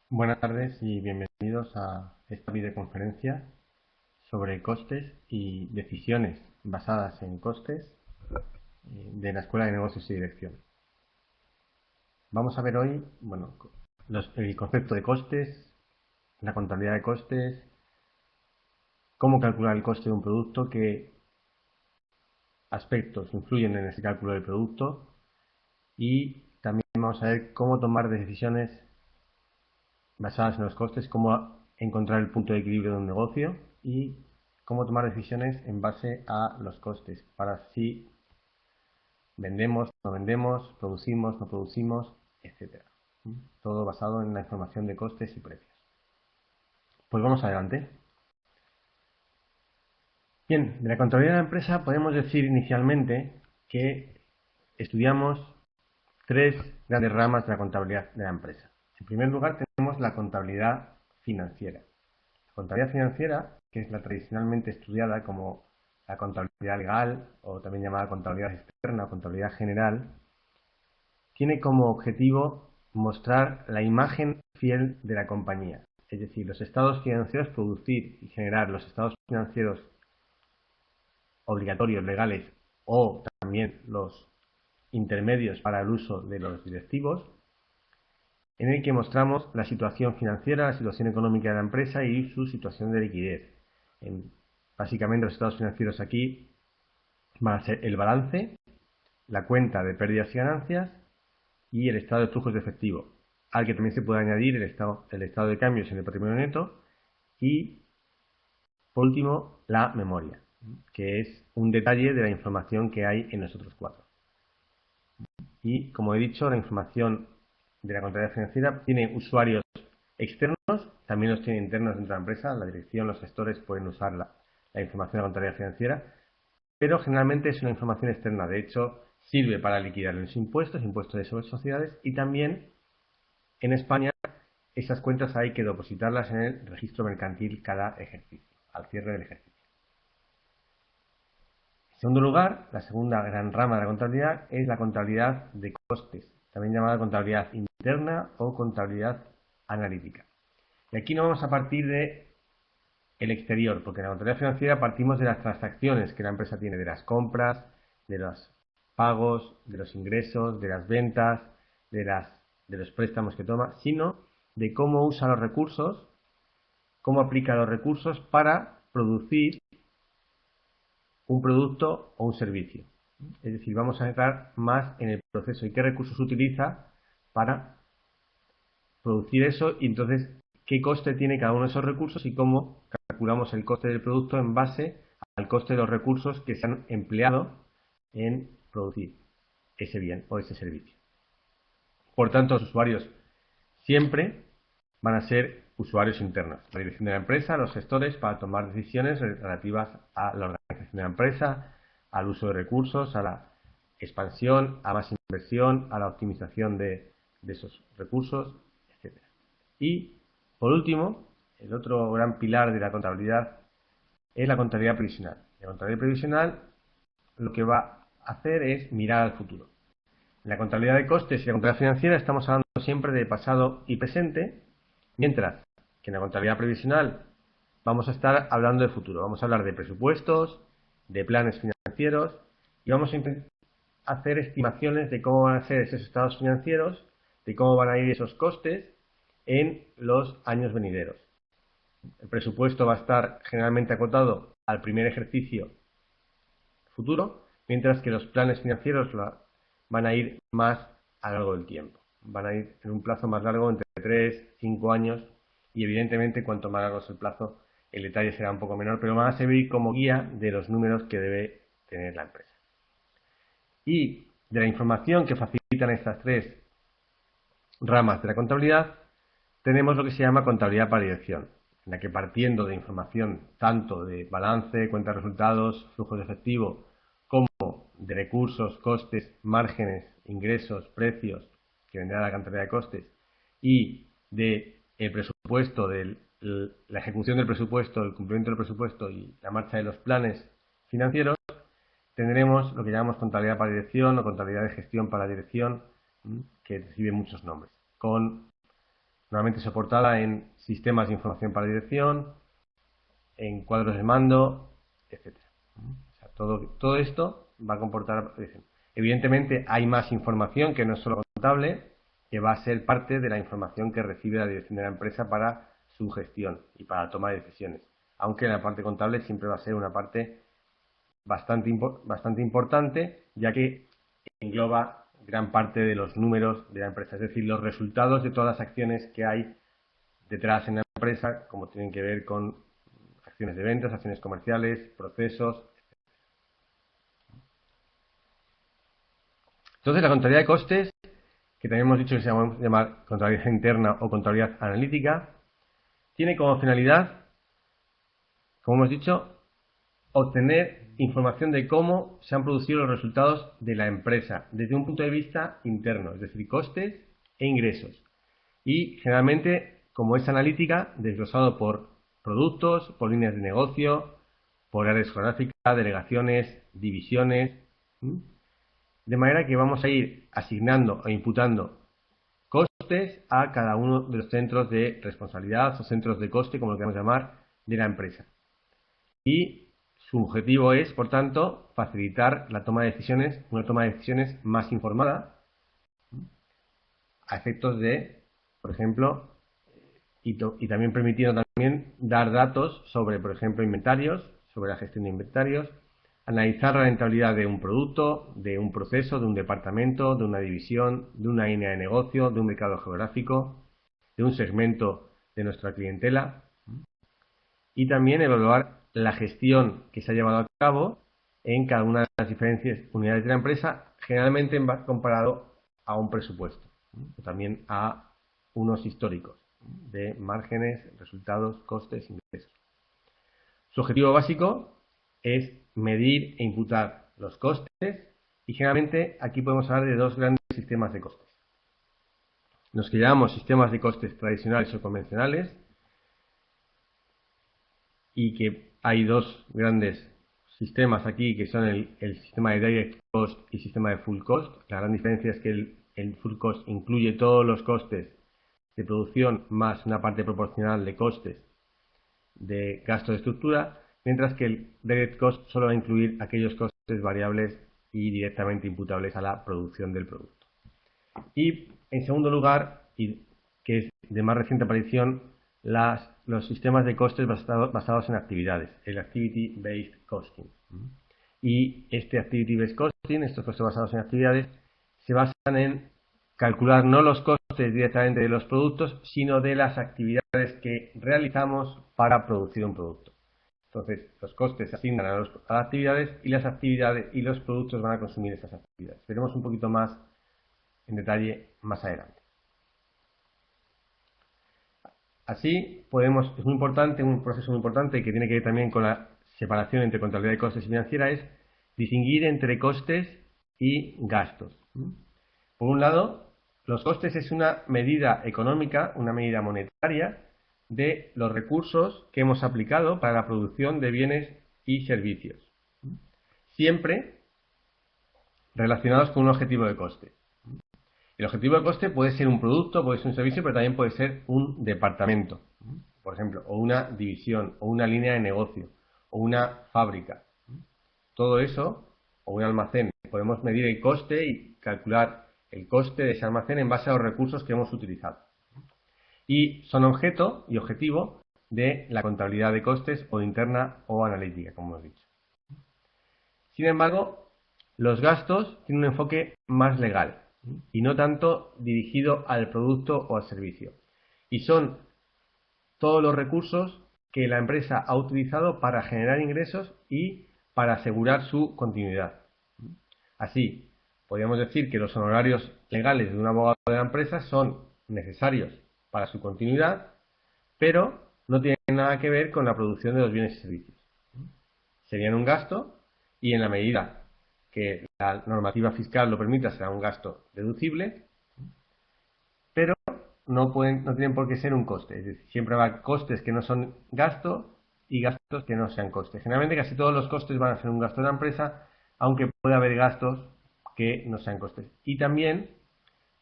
Buenas tardes y bienvenidos a esta videoconferencia sobre costes y decisiones basadas en costes de la Escuela de Negocios y Dirección. Vamos a ver hoy, el concepto de costes, la contabilidad de costes, cómo calcular el coste de un producto, qué aspectos influyen en ese cálculo del producto y también vamos a ver cómo tomar decisiones basadas en los costes, cómo encontrar el punto de equilibrio de un negocio y cómo tomar decisiones en base a los costes para si vendemos, no vendemos, producimos, no producimos, etcétera. Todo basado en la información de costes y precios. Pues vamos adelante. Bien, de la contabilidad de la empresa podemos decir inicialmente que estudiamos tres grandes ramas de la contabilidad de la empresa. En primer lugar tenemos la contabilidad financiera. La contabilidad financiera, que es la tradicionalmente estudiada como la contabilidad legal o también llamada contabilidad externa o contabilidad general, tiene como objetivo mostrar la imagen fiel de la compañía. Es decir, los estados financieros, producir y generar los estados financieros obligatorios, legales o también los intermedios para el uso de los directivos, en el que mostramos la situación financiera, la situación económica de la empresa y su situación de liquidez. Básicamente los estados financieros aquí van a ser el balance, la cuenta de pérdidas y ganancias y el estado de flujos de efectivo, al que también se puede añadir el estado de cambios en el patrimonio neto y, por último, la memoria, que es un detalle de la información que hay en los otros cuatro. Y, como he dicho, la información de la contabilidad financiera tiene usuarios externos, también los tiene internos dentro de la empresa, la dirección, los gestores pueden usar la información de la contabilidad financiera, pero generalmente es una información externa. De hecho, sirve para liquidar los impuestos, impuestos sobre sociedades, y también en España esas cuentas hay que depositarlas en el registro mercantil cada ejercicio, al cierre del ejercicio. En segundo lugar, la segunda gran rama de la contabilidad es la contabilidad de costes, también llamada contabilidad interna o contabilidad analítica. Y aquí no vamos a partir de el exterior, porque en la contabilidad financiera partimos de las transacciones que la empresa tiene, de las compras, de los pagos, de los ingresos, de las ventas, de los préstamos que toma, sino de cómo usa los recursos, cómo aplica los recursos para producir un producto o un servicio. Es decir, vamos a entrar más en el proceso y qué recursos utiliza para producir eso y entonces qué coste tiene cada uno de esos recursos y cómo calculamos el coste del producto en base al coste de los recursos que se han empleado en producir ese bien o ese servicio. Por tanto, los usuarios siempre van a ser usuarios internos. La dirección de la empresa, los gestores para tomar decisiones relativas a la organización de la empresa, al uso de recursos, a la expansión, a más inversión, a la optimización de esos recursos, etc. Y, por último, el otro gran pilar de la contabilidad es la contabilidad previsional. La contabilidad previsional lo que va a hacer es mirar al futuro. En la contabilidad de costes y la contabilidad financiera estamos hablando siempre de pasado y presente, mientras que en la contabilidad previsional vamos a estar hablando de futuro. Vamos a hablar de presupuestos, de planes financieros y vamos a intentar hacer estimaciones de cómo van a ser esos estados financieros, de cómo van a ir esos costes en los años venideros. El presupuesto va a estar generalmente acotado al primer ejercicio futuro, mientras que los planes financieros van a ir más a lo largo del tiempo. Van a ir en un plazo más largo, entre 3 5 años, y evidentemente cuanto más largo es el plazo, el detalle será un poco menor, pero van a servir como guía de los números que debe tener la empresa. Y de la información que facilitan estas tres ramas de la contabilidad, tenemos lo que se llama contabilidad para dirección, en la que partiendo de información tanto de balance, cuenta de resultados, flujos de efectivo, como de recursos, costes, márgenes, ingresos, precios, que vendrá la contabilidad de costes, y de el presupuesto, de la ejecución del presupuesto, el cumplimiento del presupuesto y la marcha de los planes financieros, tendremos lo que llamamos contabilidad para dirección o contabilidad de gestión para dirección, que recibe muchos nombres, con normalmente soportada en sistemas de información para dirección, en cuadros de mando, etc. O sea, todo esto va a comportar. Evidentemente hay más información que no es solo contable, que va a ser parte de la información que recibe la dirección de la empresa para su gestión y para la toma de decisiones. Aunque la parte contable siempre va a ser una parte bastante importante, ya que engloba gran parte de los números de la empresa, es decir, los resultados de todas las acciones que hay detrás en la empresa, como tienen que ver con acciones de ventas, acciones comerciales, procesos. Entonces, la contabilidad de costes, que también hemos dicho que se llama contabilidad interna o contabilidad analítica, tiene como finalidad, como hemos dicho, obtener información de cómo se han producido los resultados de la empresa desde un punto de vista interno, es decir, costes e ingresos. Y generalmente, como es analítica, desglosado por productos, por líneas de negocio, por áreas geográficas, delegaciones, divisiones. De manera que vamos a ir asignando o imputando costes a cada uno de los centros de responsabilidad o centros de coste, como lo queramos llamar, de la empresa. Y su objetivo es, por tanto, facilitar la toma de decisiones, una toma de decisiones más informada, a efectos de, por ejemplo, y también permitiendo también dar datos sobre, por ejemplo, inventarios, sobre la gestión de inventarios, analizar la rentabilidad de un producto, de un proceso, de un departamento, de una división, de una línea de negocio, de un mercado geográfico, de un segmento de nuestra clientela, y también evaluar la gestión que se ha llevado a cabo en cada una de las diferentes unidades de la empresa, generalmente comparado a un presupuesto, o también a unos históricos de márgenes, resultados, costes, ingresos. Su objetivo básico es medir e imputar los costes y generalmente aquí podemos hablar de dos grandes sistemas de costes. Los que llamamos sistemas de costes tradicionales o convencionales, y que hay dos grandes sistemas aquí que son el sistema de direct cost y sistema de full cost. La gran diferencia es que el full cost incluye todos los costes de producción más una parte proporcional de costes de gasto de estructura, mientras que el direct cost solo va a incluir aquellos costes variables y directamente imputables a la producción del producto. Y en segundo lugar, y que es de más reciente aparición, los sistemas de costes basados en actividades, el Activity Based Costing. Y este Activity Based Costing, estos costes basados en actividades, se basan en calcular no los costes directamente de los productos, sino de las actividades que realizamos para producir un producto. Entonces, los costes se asignan a las actividades y las actividades y los productos van a consumir esas actividades. Veremos un poquito más en detalle más adelante. Así es muy importante, un proceso muy importante que tiene que ver también con la separación entre contabilidad de costes y financiera, es distinguir entre costes y gastos. Por un lado, los costes es una medida económica, una medida monetaria de los recursos que hemos aplicado para la producción de bienes y servicios, siempre relacionados con un objetivo de coste. El objetivo de coste puede ser un producto, puede ser un servicio, pero también puede ser un departamento, por ejemplo, o una división, o una línea de negocio, o una fábrica. Todo eso, o un almacén, podemos medir el coste y calcular el coste de ese almacén en base a los recursos que hemos utilizado. Y son objeto y objetivo de la contabilidad de costes o interna o analítica, como hemos dicho. Sin embargo, los gastos tienen un enfoque más legal y no tanto dirigido al producto o al servicio. Y son todos los recursos que la empresa ha utilizado para generar ingresos y para asegurar su continuidad. Así, podríamos decir que los honorarios legales de un abogado de la empresa son necesarios para su continuidad, pero no tienen nada que ver con la producción de los bienes y servicios. Serían un gasto y en la medida que la normativa fiscal lo permita será un gasto deducible, pero no tienen por qué ser un coste. Es decir, siempre habrá costes que no son gasto y gastos que no sean costes. Generalmente casi todos los costes van a ser un gasto de la empresa, aunque puede haber gastos que no sean costes. Y también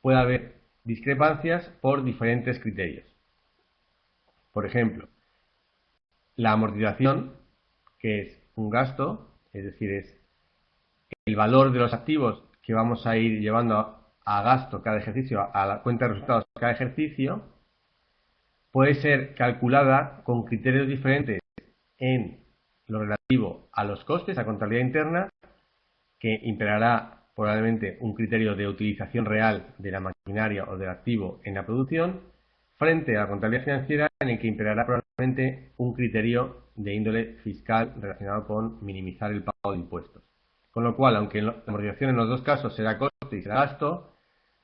puede haber discrepancias por diferentes criterios. Por ejemplo, la amortización, que es un gasto, es decir, es el valor de los activos que vamos a ir llevando a gasto cada ejercicio, a la cuenta de resultados cada ejercicio, puede ser calculada con criterios diferentes en lo relativo a los costes, a contabilidad interna, que imperará probablemente un criterio de utilización real de la maquinaria o del activo en la producción, frente a la contabilidad financiera, en el que imperará probablemente un criterio de índole fiscal relacionado con minimizar el pago de impuestos. Con lo cual, aunque la amortización en los dos casos será coste y será gasto,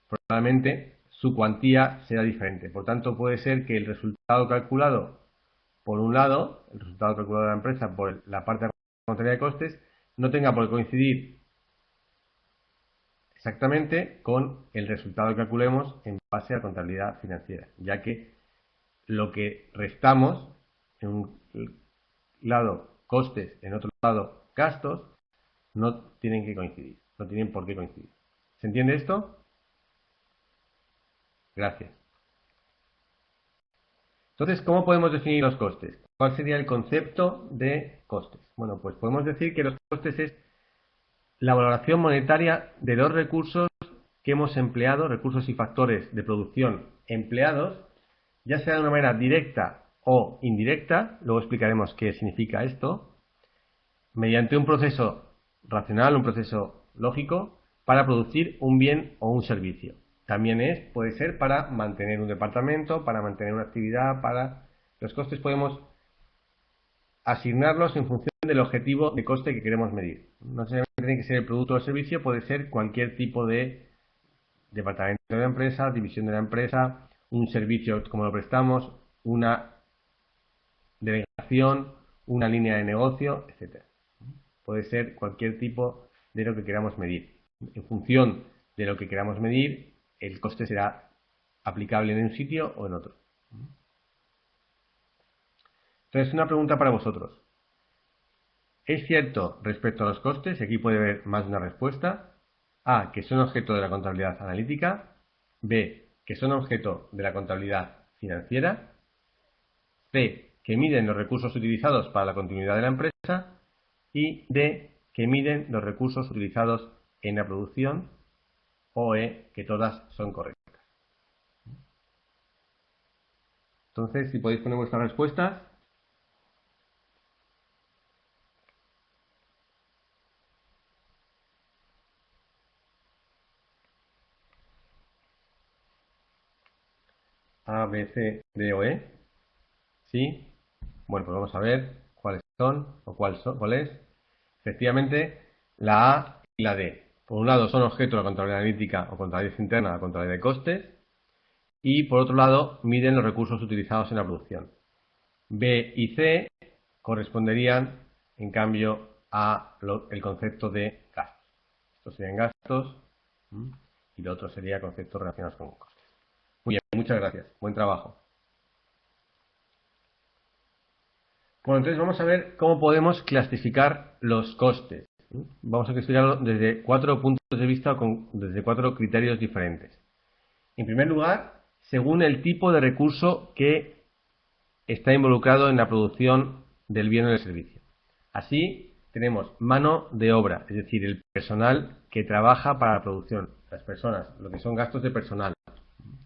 probablemente su cuantía será diferente. Por tanto, puede ser que el resultado calculado, por un lado, el resultado calculado de la empresa por la parte de contabilidad de costes, no tenga por qué coincidir exactamente con el resultado que calculemos en base a la contabilidad financiera, ya que lo que restamos en un lado costes, en otro lado gastos, no tienen que coincidir, no tienen por qué coincidir. ¿Se entiende esto? Gracias. Entonces, ¿cómo podemos definir los costes? ¿Cuál sería el concepto de costes? Bueno, pues podemos decir que los costes es la valoración monetaria de los recursos que hemos empleado, recursos y factores de producción empleados, ya sea de una manera directa o indirecta, luego explicaremos qué significa esto, mediante un proceso racional, un proceso lógico, para producir un bien o un servicio. También puede ser para mantener un departamento, para mantener una actividad, para... Los costes podemos asignarlos en función del objetivo de coste que queremos medir. No necesariamente tiene que ser el producto o el servicio, puede ser cualquier tipo de departamento de la empresa, división de la empresa, un servicio como lo prestamos, una delegación, una línea de negocio, etc. Puede ser cualquier tipo de lo que queramos medir. En función de lo que queramos medir, el coste será aplicable en un sitio o en otro. Entonces, una pregunta para vosotros. ¿Es cierto respecto a los costes? Y aquí puede haber más de una respuesta. A, que son objeto de la contabilidad analítica. B, que son objeto de la contabilidad financiera. C, que miden los recursos utilizados para la continuidad de la empresa. Y D, que miden los recursos utilizados en la producción. O E, que todas son correctas. Entonces, si podéis poner vuestras respuestas. A, B, C, D o E. ¿Sí? Bueno, pues vamos a ver cuáles son o cuál es. Efectivamente, la A y la D. Por un lado son objeto de la contabilidad analítica o contabilidad interna, la contabilidad de costes. Y por otro lado, miden los recursos utilizados en la producción. B y C corresponderían, en cambio, a el concepto de gastos. Estos serían gastos y lo otro sería conceptos relacionados con costes. Muy bien, muchas gracias. Buen trabajo. Bueno, entonces vamos a ver cómo podemos clasificar los costes. Vamos a clasificarlo desde 4 puntos de vista o desde 4 criterios diferentes. En primer lugar, según el tipo de recurso que está involucrado en la producción del bien o del servicio. Así, tenemos mano de obra, es decir, el personal que trabaja para la producción, las personas, lo que son gastos de personal,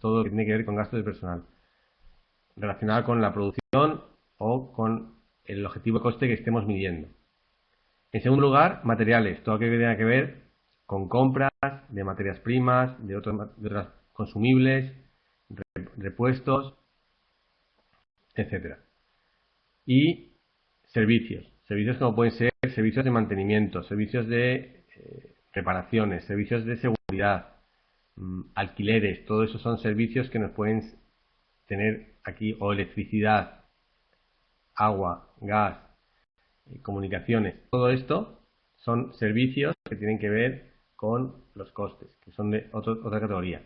todo lo que tiene que ver con gastos de personal, relacionado con la producción o con el objetivo de coste que estemos midiendo. En segundo lugar, materiales, todo aquello que tenga que ver con compras de materias primas, de otras consumibles, repuestos, etcétera. Y servicios como pueden ser servicios de mantenimiento, servicios de reparaciones, servicios de seguridad, alquileres, todo eso son servicios que nos pueden tener aquí, o electricidad, agua, gas, comunicaciones, todo esto son servicios que tienen que ver con los costes, que son de otra categoría.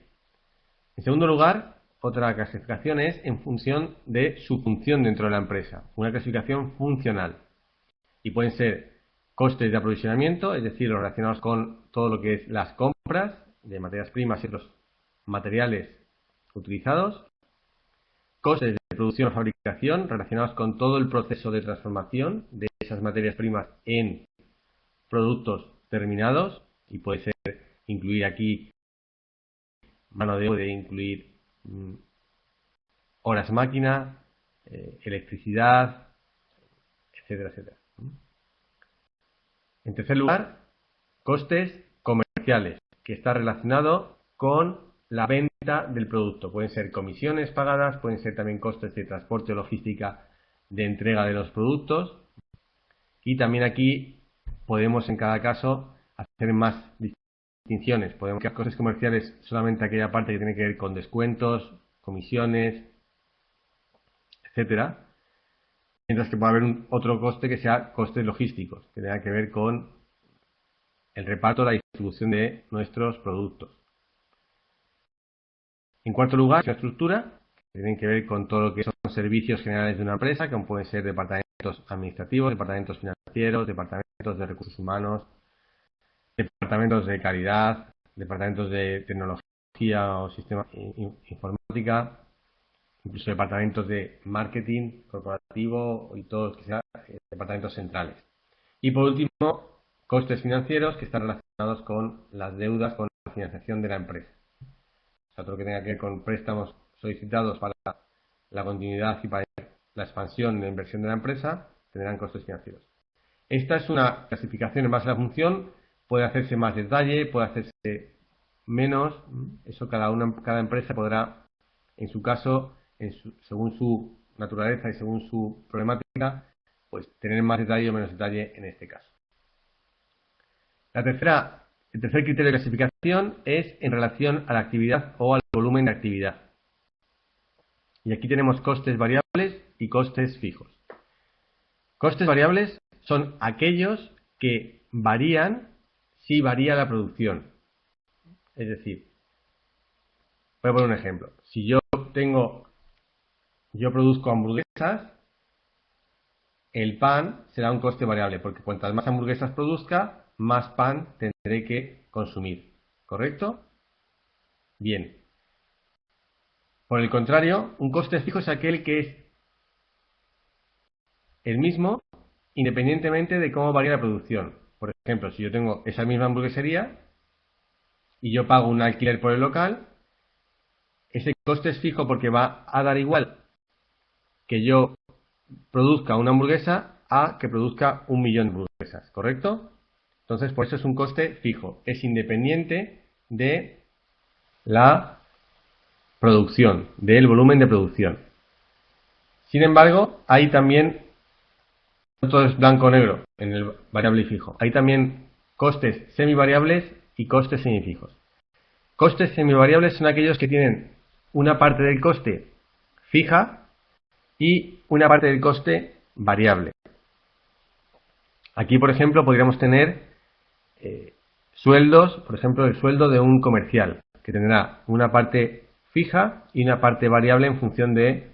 En segundo lugar, otra clasificación es en función de su función dentro de la empresa, una clasificación funcional. Y pueden ser costes de aprovisionamiento, es decir, relacionados con todo lo que es las compras de materias primas y otros materiales utilizados, costes de producción o fabricación relacionados con todo el proceso de transformación de esas materias primas en productos terminados, y puede ser incluir aquí mano de obra, puede incluir horas máquina, electricidad, etcétera, etcétera. En tercer lugar, costes comerciales, que está relacionado con la venta del producto. Pueden ser comisiones pagadas, pueden ser también costes de transporte o logística de entrega de los productos. Y también aquí podemos en cada caso hacer más distinciones. Podemos que costes comerciales solamente aquella parte que tiene que ver con descuentos, comisiones, etcétera. Mientras que puede haber otro coste que sea costes logísticos, que tenga que ver con el reparto, la distribución de nuestros productos. En cuarto lugar, la estructura, que tienen que ver con todo lo que son servicios generales de una empresa, como pueden ser departamentos administrativos, departamentos financieros, departamentos de recursos humanos, departamentos de calidad, departamentos de tecnología o sistema informática, incluso departamentos de marketing corporativo y todos que sean departamentos centrales. Y por último, costes financieros que están relacionados con las deudas, con la financiación de la empresa. O sea, todo lo que tenga que ver con préstamos solicitados para la continuidad y para la expansión de la inversión de la empresa, tendrán costes financieros. Esta es una clasificación en base a la función, puede hacerse más detalle, puede hacerse menos, eso cada empresa podrá, en su caso, según su naturaleza y según su problemática, pues tener más detalle o menos detalle en este caso. El tercer criterio de clasificación es en relación a la actividad o al volumen de actividad. Y aquí tenemos costes variables y costes fijos. Costes variables son aquellos que varían si varía la producción. Es decir, voy a poner un ejemplo. Si yo produzco hamburguesas, el pan será un coste variable, porque cuantas más hamburguesas produzca, más pan tendré que consumir. ¿Correcto? Bien. Por el contrario, un coste fijo es aquel que es el mismo independientemente de cómo varía la producción. Por ejemplo, si yo tengo esa misma hamburguesería y yo pago un alquiler por el local, ese coste es fijo porque va a dar igual que yo produzca una hamburguesa a que produzca 1.000.000 de hamburguesas, ¿correcto? Entonces, por eso es un coste fijo. Es independiente de la producción, del volumen de producción. Sin embargo, hay también, no todo es blanco o negro en el variable y fijo. Hay también costes semivariables y costes semifijos. Costes semivariables son aquellos que tienen una parte del coste fija y una parte del coste variable. Aquí, por ejemplo, podríamos tener sueldos, por ejemplo, el sueldo de un comercial, que tendrá una parte fija y una parte variable en función de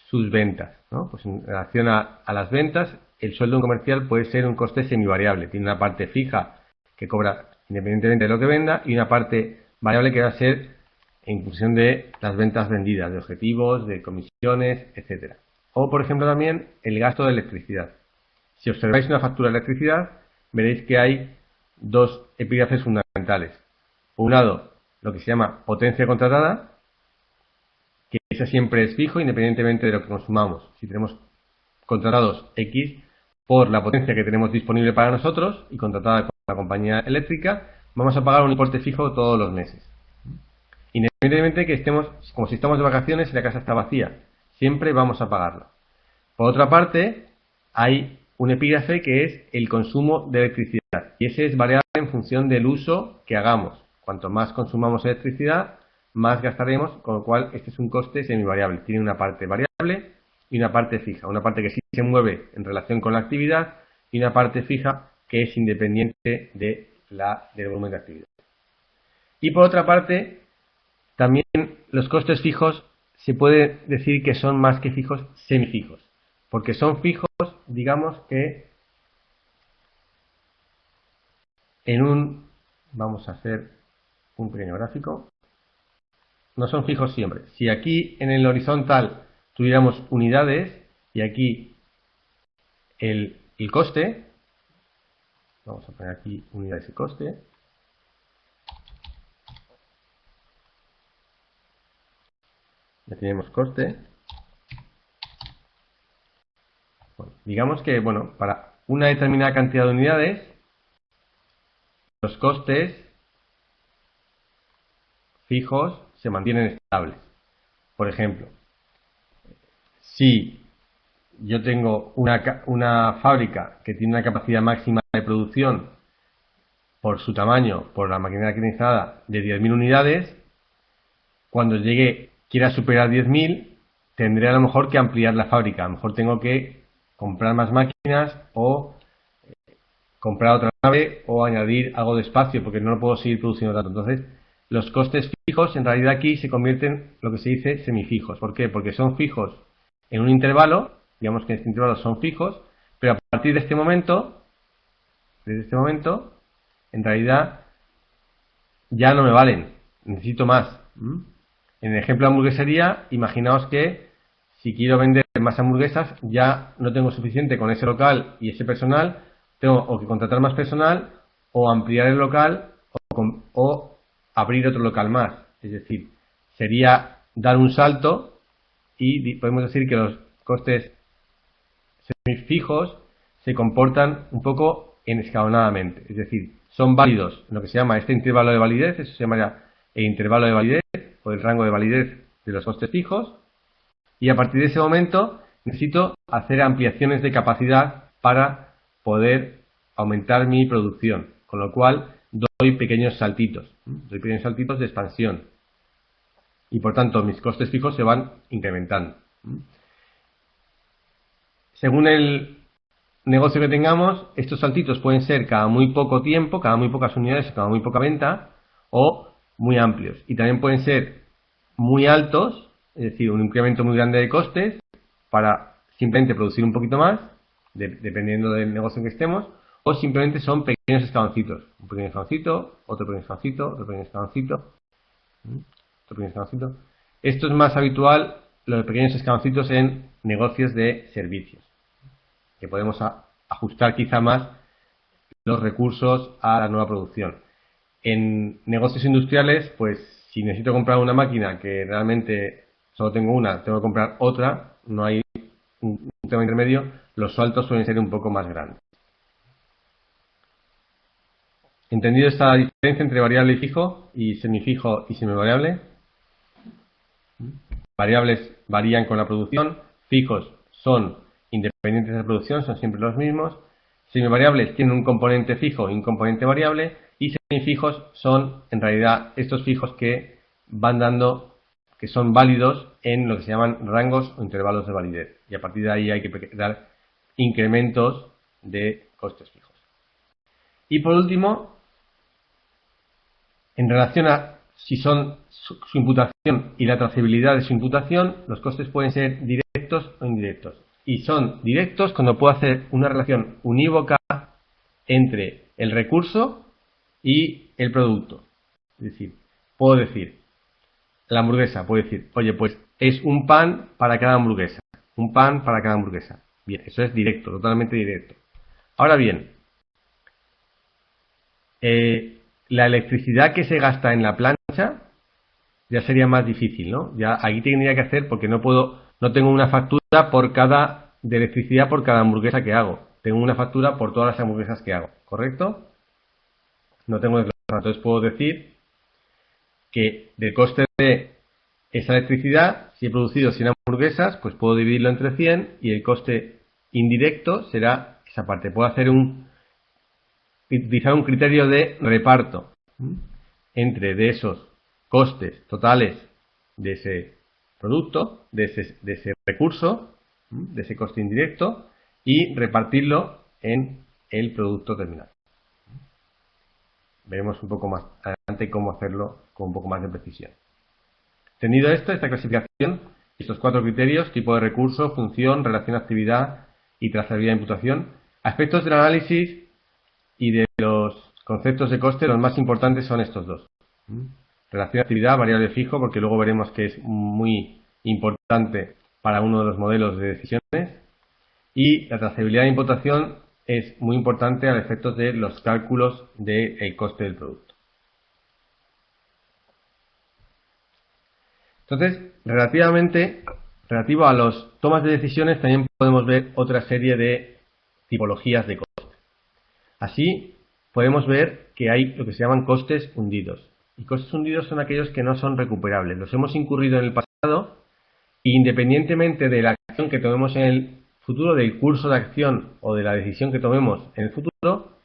sus ventas, ¿no? Pues en relación a las ventas, el sueldo de un comercial puede ser un coste semivariable. Tiene una parte fija que cobra independientemente de lo que venda y una parte variable que va a ser en función de las ventas vendidas, de objetivos, de comisiones, etcétera. O, por ejemplo, también el gasto de electricidad. Si observáis una factura de electricidad, veréis que hay dos epígrafes fundamentales. Por un lado, lo que se llama potencia contratada, que esa siempre es fijo independientemente de lo que consumamos. Si tenemos contratados X por la potencia que tenemos disponible para nosotros y contratada con la compañía eléctrica, vamos a pagar un importe fijo todos los meses. Independientemente que estemos, como si estamos de vacaciones y la casa está vacía, siempre vamos a pagarlo. Por otra parte, hay un epígrafe que es el consumo de electricidad y ese es variable en función del uso que hagamos. Cuanto más consumamos electricidad, más gastaremos, con lo cual este es un coste semivariable. Tiene una parte variable y una parte fija. Una parte que sí se mueve en relación con la actividad y una parte fija que es independiente del volumen de actividad. Y por otra parte, también los costes fijos se puede decir que son más que fijos, semifijos. Porque son fijos, digamos que vamos a hacer un pequeño gráfico. no son fijos siempre. Si aquí en el horizontal tuviéramos unidades y aquí el coste, vamos a poner aquí unidades y coste, ya tenemos coste. Bueno, digamos que, bueno, para una determinada cantidad de unidades, los costes fijos se mantienen estables. Por ejemplo, si yo tengo una fábrica que tiene una capacidad máxima de producción por su tamaño, por la maquinaria que tiene instalada, de 10.000 unidades, cuando quiera superar 10.000, tendré a lo mejor que ampliar la fábrica. A lo mejor tengo que comprar más máquinas o comprar otra nave o añadir algo de espacio porque no lo puedo seguir produciendo tanto. Entonces, los costes fijos en realidad aquí se convierten en lo que se dice semifijos. ¿Por qué? Porque son fijos en un intervalo, digamos que en este intervalo son fijos, pero a partir de este momento, en realidad ya no me valen, necesito más. En el ejemplo de hamburguesería, imaginaos que si quiero vender más hamburguesas, ya no tengo suficiente con ese local y ese personal, tengo o que contratar más personal, o ampliar el local, o abrir otro local más. Es decir, sería dar un salto y podemos decir que los costes semifijos se comportan un poco escalonadamente. Es decir, son válidos en lo que se llama este intervalo de validez, eso se llama el intervalo de validez o el rango de validez de los costes fijos, y a partir de ese momento necesito hacer ampliaciones de capacidad para poder aumentar mi producción, con lo cual doy pequeños saltitos de expansión y por tanto mis costes fijos se van incrementando. Según el negocio que tengamos, estos saltitos pueden ser cada muy poco tiempo, cada muy pocas unidades, cada muy poca venta, o muy amplios. Y también pueden ser muy altos, es decir, un incremento muy grande de costes para simplemente producir un poquito más, dependiendo del negocio en que estemos, o simplemente son pequeños escaloncitos. Un pequeño escaloncito, otro pequeño escaloncito, otro pequeño escaloncito, otro pequeño escaloncito. Esto es más habitual, los pequeños escaloncitos en negocios de servicios, que podemos ajustar quizá más los recursos a la nueva producción. En negocios industriales, pues si necesito comprar una máquina que realmente solo tengo una, tengo que comprar otra, no hay un tema intermedio, los saltos suelen ser un poco más grandes. ¿Entendido esta diferencia entre variable y fijo y semifijo y semivariable? Variables varían con la producción, fijos son independientes de la producción, son siempre los mismos. Semivariables tienen un componente fijo y un componente variable, y semifijos son en realidad estos fijos que van dando, que son válidos en lo que se llaman rangos o intervalos de validez, y a partir de ahí hay que dar incrementos de costes fijos. Y por último, en relación a si son su imputación y la trazabilidad de su imputación, los costes pueden ser directos o indirectos. Y son directos cuando puedo hacer una relación unívoca entre el recurso y el producto. Es decir, puedo decir, la hamburguesa, puedo decir, oye, pues es un pan para cada hamburguesa. Un pan para cada hamburguesa. Bien, eso es directo, totalmente directo. Ahora bien, la electricidad que se gasta en la plancha ya sería más difícil, ¿no? Ya aquí tendría que hacer, porque no tengo una factura de electricidad por cada hamburguesa que hago. Tengo una factura por todas las hamburguesas que hago, ¿correcto? No tengo declarado. Entonces puedo decir que del coste de esa electricidad, si he producido 100 hamburguesas, pues puedo dividirlo entre 100 y el coste indirecto será esa parte. Puedo utilizar un criterio de reparto entre de esos costes totales de ese producto, de ese recurso, de ese coste indirecto, y repartirlo en el producto terminal. Veremos un poco más adelante cómo hacerlo con un poco más de precisión. Tenido esto, esta clasificación, estos 4 criterios, tipo de recurso, función, relación actividad y trazabilidad de imputación, aspectos del análisis y de los conceptos de coste, los más importantes son estos dos. Relación de actividad, variable fijo, porque luego veremos que es muy importante para uno de los modelos de decisiones. Y la trazabilidad de imputación es muy importante a efectos de los cálculos del coste del producto. Entonces, relativo a las tomas de decisiones, también podemos ver otra serie de tipologías de costes. Así, podemos ver que hay lo que se llaman costes hundidos. Y costes hundidos son aquellos que no son recuperables. Los hemos incurrido en el pasado e independientemente de la acción que tomemos en el futuro, del curso de acción o de la decisión que tomemos en el futuro,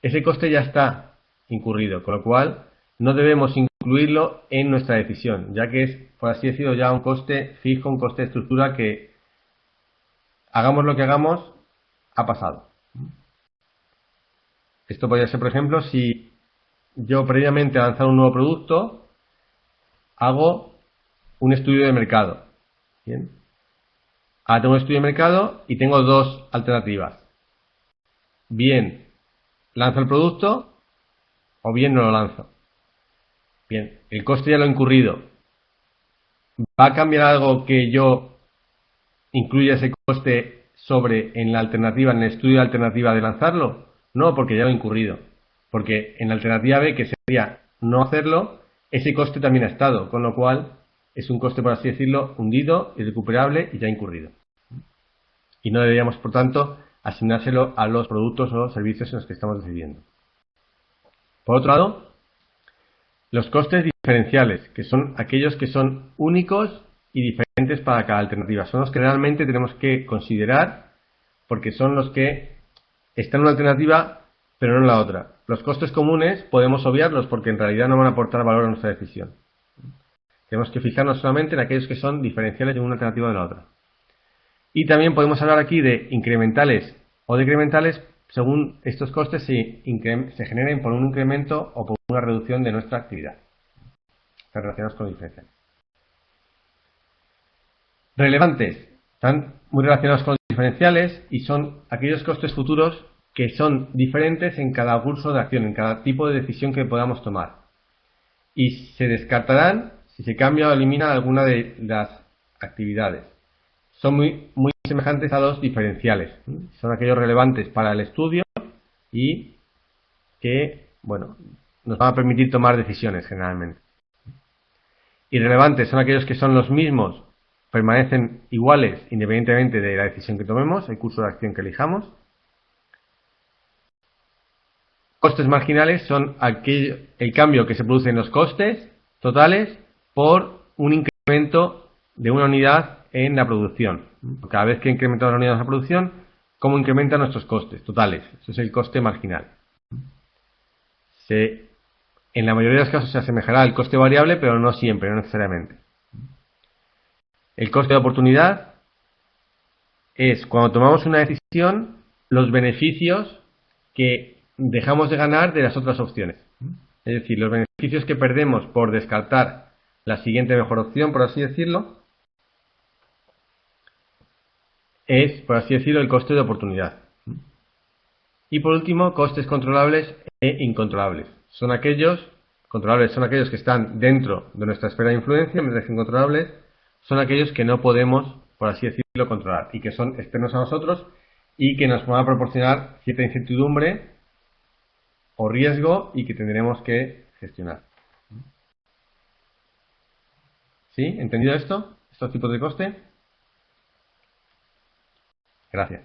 ese coste ya está incurrido, con lo cual no debemos incluirlo en nuestra decisión, ya que es, por así decirlo, ya un coste fijo, un coste de estructura que, hagamos lo que hagamos, ha pasado. Esto podría ser, por ejemplo, si yo previamente a lanzar un nuevo producto, hago un estudio de mercado. Bien. Ahora tengo un estudio de mercado y tengo dos alternativas. Bien, lanzo el producto o bien no lo lanzo. Bien, el coste ya lo he incurrido. ¿Va a cambiar algo que yo incluya ese coste sobre en la alternativa, en el estudio de alternativa de lanzarlo? No, porque ya lo he incurrido. Porque en la alternativa B, que sería no hacerlo, ese coste también ha estado, con lo cual es un coste, por así decirlo, hundido, irrecuperable y ya incurrido. Y no deberíamos, por tanto, asignárselo a los productos o servicios en los que estamos decidiendo. Por otro lado, los costes diferenciales, que son aquellos que son únicos y diferentes para cada alternativa. Son los que realmente tenemos que considerar porque son los que están en una alternativa pero no en la otra. Los costes comunes podemos obviarlos porque en realidad no van a aportar valor a nuestra decisión. Tenemos que fijarnos solamente en aquellos que son diferenciales de una alternativa de la otra. Y también podemos hablar aquí de incrementales o decrementales según estos costes se generen por un incremento o por una reducción de nuestra actividad. Están relacionados con diferenciales. Relevantes. Están muy relacionados con los diferenciales y son aquellos costes futuros que son diferentes en cada curso de acción, en cada tipo de decisión que podamos tomar. Y se descartarán si se cambia o elimina alguna de las actividades. Son muy semejantes a los diferenciales. Son aquellos relevantes para el estudio y que, bueno, nos van a permitir tomar decisiones generalmente. Irrelevantes son aquellos que son los mismos, permanecen iguales independientemente de la decisión que tomemos, el curso de acción que elijamos. Costes marginales son el cambio que se produce en los costes totales por un incremento de una unidad en la producción. Cada vez que incrementamos la unidad en la producción, ¿cómo incrementan nuestros costes totales? Eso es el coste marginal. En la mayoría de los casos se asemejará al coste variable, pero no siempre, no necesariamente. El coste de oportunidad es cuando tomamos una decisión, los beneficios que dejamos de ganar de las otras opciones. Es decir, los beneficios que perdemos por descartar la siguiente mejor opción, por así decirlo, es, por así decirlo, el coste de oportunidad. Y por último, costes controlables e incontrolables. Controlables son aquellos que están dentro de nuestra esfera de influencia, mientras que incontrolables son aquellos que no podemos, por así decirlo, controlar y que son externos a nosotros y que nos van a proporcionar cierta incertidumbre o riesgo y que tendremos que gestionar. ¿Sí? ¿Entendido esto? ¿Estos tipos de coste? Gracias.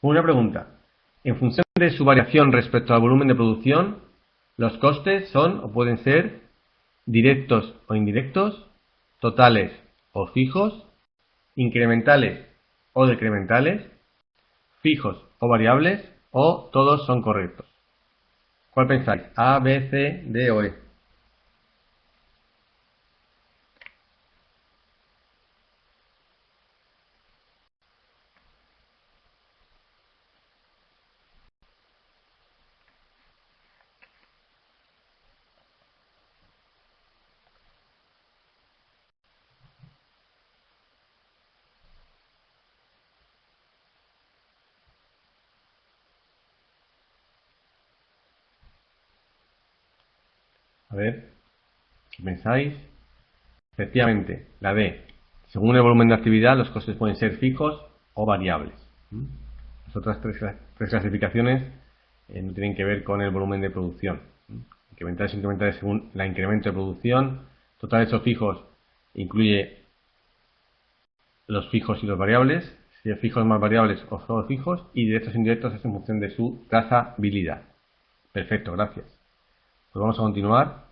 Una pregunta. En función de su variación respecto al volumen de producción, los costes son o pueden ser directos o indirectos, totales o fijos, incrementales o decrementales, fijos o variables, o todos son correctos. ¿Cuál pensáis? A, B, C, D o E. A ver, ¿qué pensáis? Efectivamente, la D. Según el volumen de actividad, los costes pueden ser fijos o variables. Las otras tres clasificaciones no tienen que ver con el volumen de producción. Incrementales e incrementales según el incremento de producción. Totales o fijos incluye los fijos y los variables. Si es fijos más variables o solo fijos. Y directos e indirectos es en función de su trazabilidad. Perfecto, gracias. Pues vamos a continuar.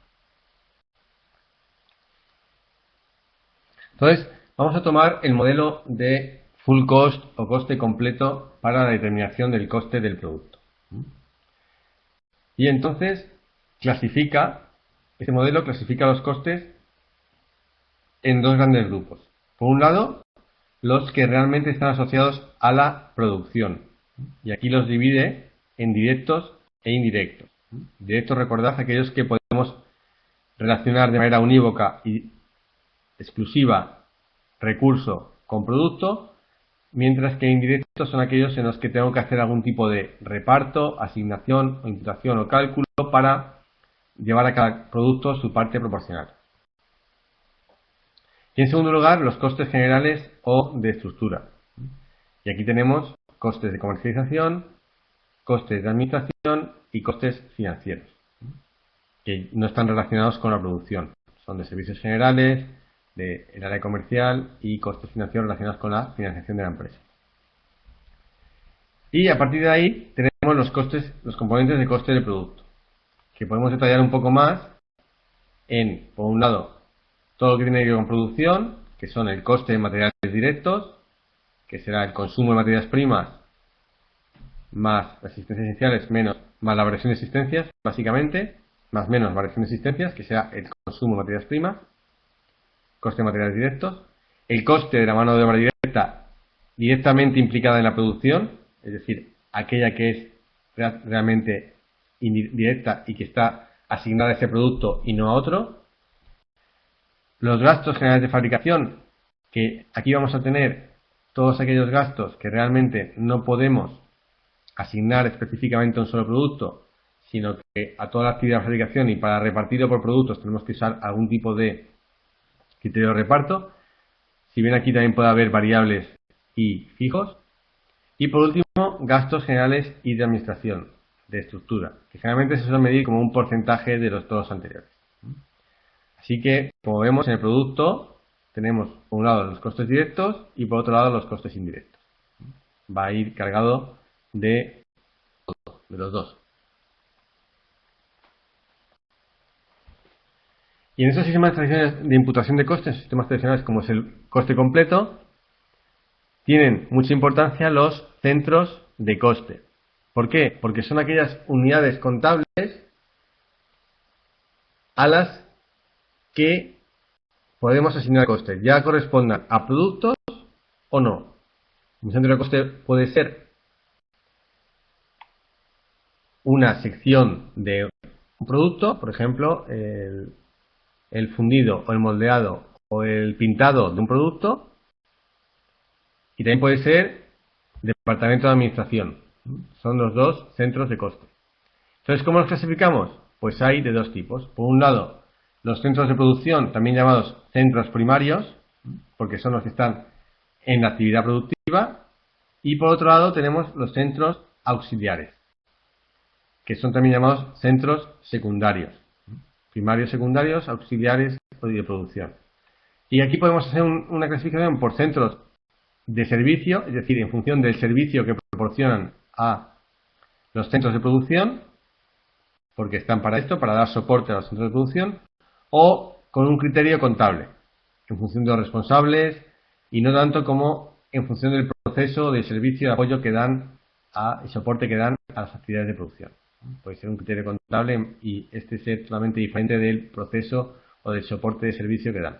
Entonces, vamos a tomar el modelo de full cost o coste completo para la determinación del coste del producto. Y entonces, este modelo clasifica los costes en dos grandes grupos. Por un lado, los que realmente están asociados a la producción. Y aquí los divide en directos e indirectos. Directos, recordad, aquellos que podemos relacionar de manera unívoca y exclusiva recurso con producto, mientras que indirectos son aquellos en los que tengo que hacer algún tipo de reparto, asignación o imputación o cálculo para llevar a cada producto su parte proporcional. Y en segundo lugar, los costes generales o de estructura. Y aquí tenemos costes de comercialización, costes de administración y costes financieros, que no están relacionados con la producción. Son de servicios generales, del área comercial y costes financieros relacionados con la financiación de la empresa. Y a partir de ahí tenemos los componentes de coste del producto, que podemos detallar un poco más en, por un lado, todo lo que tiene que ver con producción, que son el coste de materiales directos, que será el consumo de materias primas más las asistencias iniciales más la variación de existencias, básicamente, más menos variación de existencias, que será el consumo de materias primas, coste de materiales directos, el coste de la mano de obra directa directamente implicada en la producción, es decir, aquella que es realmente indirecta y que está asignada a ese producto y no a otro. Los gastos generales de fabricación, que aquí vamos a tener todos aquellos gastos que realmente no podemos asignar específicamente a un solo producto, sino que a toda la actividad de fabricación, y para repartirlo por productos tenemos que usar algún tipo de criterio de reparto. Si bien aquí también puede haber variables y fijos. Y por último, gastos generales y de administración, de estructura, que generalmente se suele medir como un porcentaje de los todos anteriores. Así que, como vemos en el producto, tenemos por un lado los costes directos y por otro lado los costes indirectos. Va a ir cargado de los dos. Y en esos sistemas tradicionales de imputación de costes, sistemas tradicionales como es el coste completo, tienen mucha importancia los centros de coste. ¿Por qué? Porque son aquellas unidades contables a las que podemos asignar costes, ya correspondan a productos o no. Un centro de coste puede ser una sección de un producto, por ejemplo, el fundido o el moldeado o el pintado de un producto, y también puede ser departamento de administración. Son los dos centros de coste. Entonces, ¿cómo los clasificamos? Pues hay de dos tipos. Por un lado, los centros de producción, también llamados centros primarios, porque son los que están en la actividad productiva. Y por otro lado tenemos los centros auxiliares, que son también llamados centros secundarios. Primarios, secundarios, auxiliares y de producción. Y aquí podemos hacer una clasificación por centros de servicio, es decir, en función del servicio que proporcionan a los centros de producción, porque están para esto, para dar soporte a los centros de producción, o con un criterio contable, en función de los responsables y no tanto como en función del proceso de servicio de apoyo que dan y soporte que dan a las actividades de producción. Puede ser un criterio contable y este ser totalmente diferente del proceso o del soporte de servicio que dan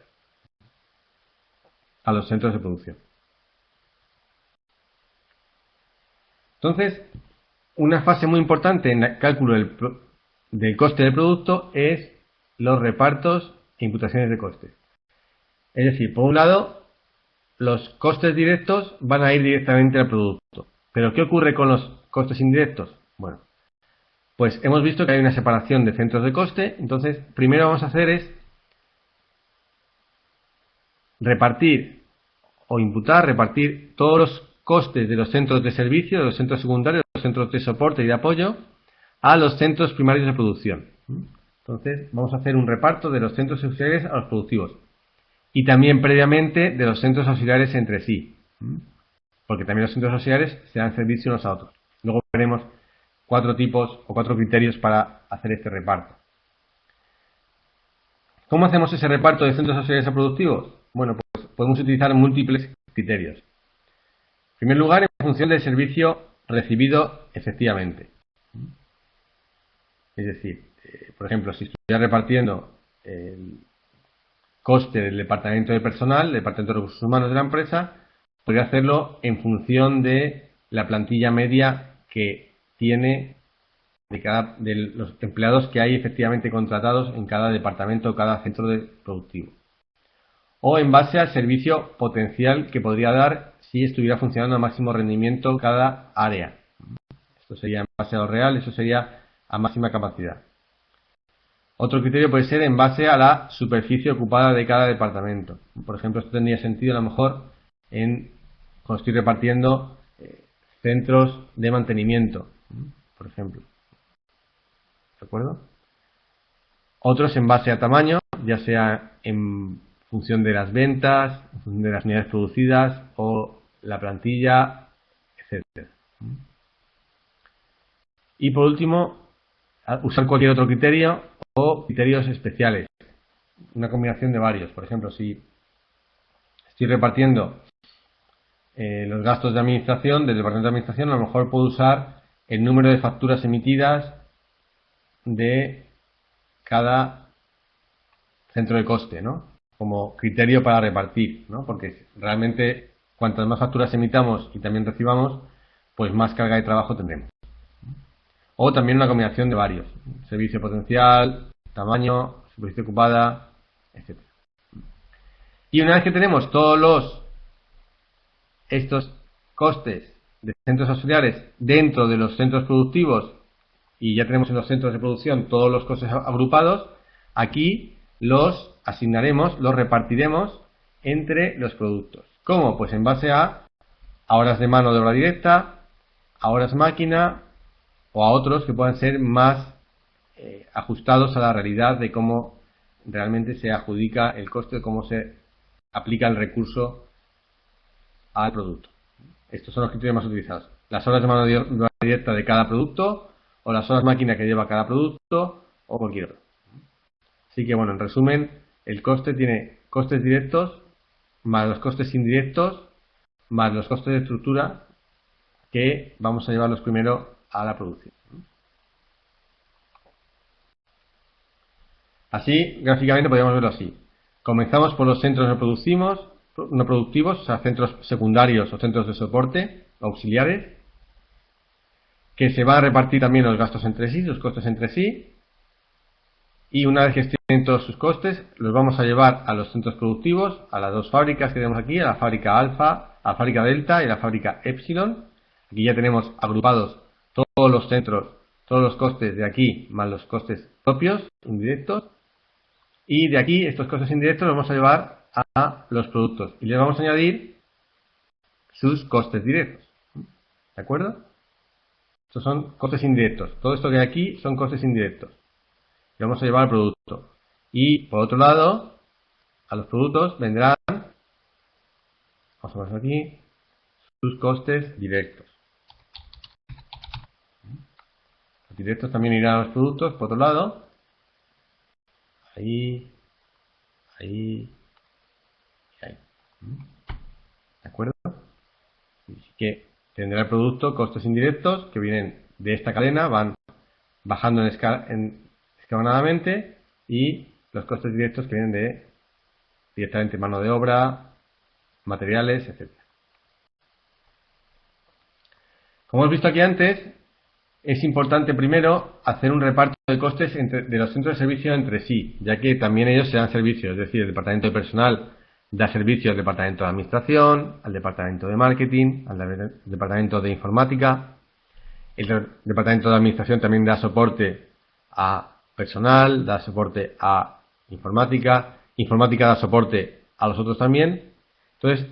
a los centros de producción. Entonces, una fase muy importante en el cálculo del coste del producto es los repartos e imputaciones de costes. Es decir, por un lado, los costes directos van a ir directamente al producto. ¿Pero qué ocurre con los costes indirectos? Bueno, Pues hemos visto que hay una separación de centros de coste. Entonces, primero vamos a hacer es repartir todos los costes de los centros de servicio, de los centros secundarios, de los centros de soporte y de apoyo a los centros primarios de producción. Entonces, vamos a hacer un reparto de los centros auxiliares a los productivos y también previamente de los centros auxiliares entre sí, porque también los centros auxiliares se dan servicio unos a otros. Luego veremos 4 tipos o 4 criterios para hacer este reparto. ¿Cómo hacemos ese reparto de centros auxiliares a productivos? Bueno, pues podemos utilizar múltiples criterios. En primer lugar, en función del servicio recibido efectivamente. Es decir, por ejemplo, si estuviera repartiendo el coste del departamento de personal, del departamento de recursos humanos de la empresa, podría hacerlo en función de la plantilla media que tiene de los empleados que hay efectivamente contratados en cada departamento o cada centro productivo. O en base al servicio potencial que podría dar si estuviera funcionando a máximo rendimiento cada área. Esto sería en base a lo real, eso sería a máxima capacidad. Otro criterio puede ser en base a la superficie ocupada de cada departamento. Por ejemplo, esto tendría sentido a lo mejor cuando estoy repartiendo centros de mantenimiento, por ejemplo. ¿De acuerdo? Otros en base a tamaño, ya sea en función de las ventas, en función de las unidades producidas o la plantilla, etc. Y por último, usar cualquier otro criterio o criterios especiales. Una combinación de varios. Por ejemplo, si estoy repartiendo los gastos de administración del departamento de administración, a lo mejor puedo usar el número de facturas emitidas de cada centro de coste, ¿no? Como criterio para repartir, ¿no? Porque realmente cuantas más facturas emitamos y también recibamos, pues más carga de trabajo tendremos. O también una combinación de varios: servicio potencial, tamaño, superficie ocupada, etc. Y una vez que tenemos todos estos costes de centros auxiliares dentro de los centros productivos y ya tenemos en los centros de producción todos los costes agrupados, aquí los asignaremos, los repartiremos entre los productos. ¿Cómo? Pues en base a horas de mano de obra directa, a horas máquina o a otros que puedan ser más ajustados a la realidad de cómo realmente se adjudica el coste, de cómo se aplica el recurso al producto. Estos son los criterios más utilizados: las horas de mano de obra directa de cada producto, o las horas máquina que lleva cada producto, o cualquier otro. Así que bueno, en resumen, el coste tiene costes directos más los costes indirectos más los costes de estructura, que vamos a llevarlos primero a la producción. Así, gráficamente podríamos verlo así. Comenzamos por los centros no productivos, o sea, centros secundarios o centros de soporte auxiliares, que se van a repartir también los gastos entre sí, los costes entre sí, y una vez que estén todos sus costes, los vamos a llevar a los centros productivos, a las dos fábricas que tenemos aquí, a la fábrica alfa, a la fábrica delta y a la fábrica epsilon. Aquí ya tenemos agrupados todos los centros, todos los costes de aquí, más los costes propios, indirectos, y de aquí estos costes indirectos los vamos a llevar a los productos y les vamos a añadir sus costes directos. ¿De acuerdo? Estos son costes indirectos. Todo esto que hay aquí son costes indirectos. Y vamos a llevar al producto. Y por otro lado, a los productos vendrán, vamos a poner aquí, sus costes directos. Los directos también irán a los productos, por otro lado. Ahí, ahí y ahí. ¿De acuerdo? Así que tendrá el producto costes indirectos que vienen de esta cadena, van bajando escalonadamente, y los costes directos que vienen directamente mano de obra, materiales, etc. Como hemos visto aquí antes, es importante primero hacer un reparto de costes de los centros de servicio entre sí, ya que también ellos se dan servicios, es decir, el departamento de personal da servicio al departamento de administración, al departamento de marketing, al departamento de informática, El departamento de administración también da soporte a personal, da soporte a informática, informática da soporte a los otros también. Entonces,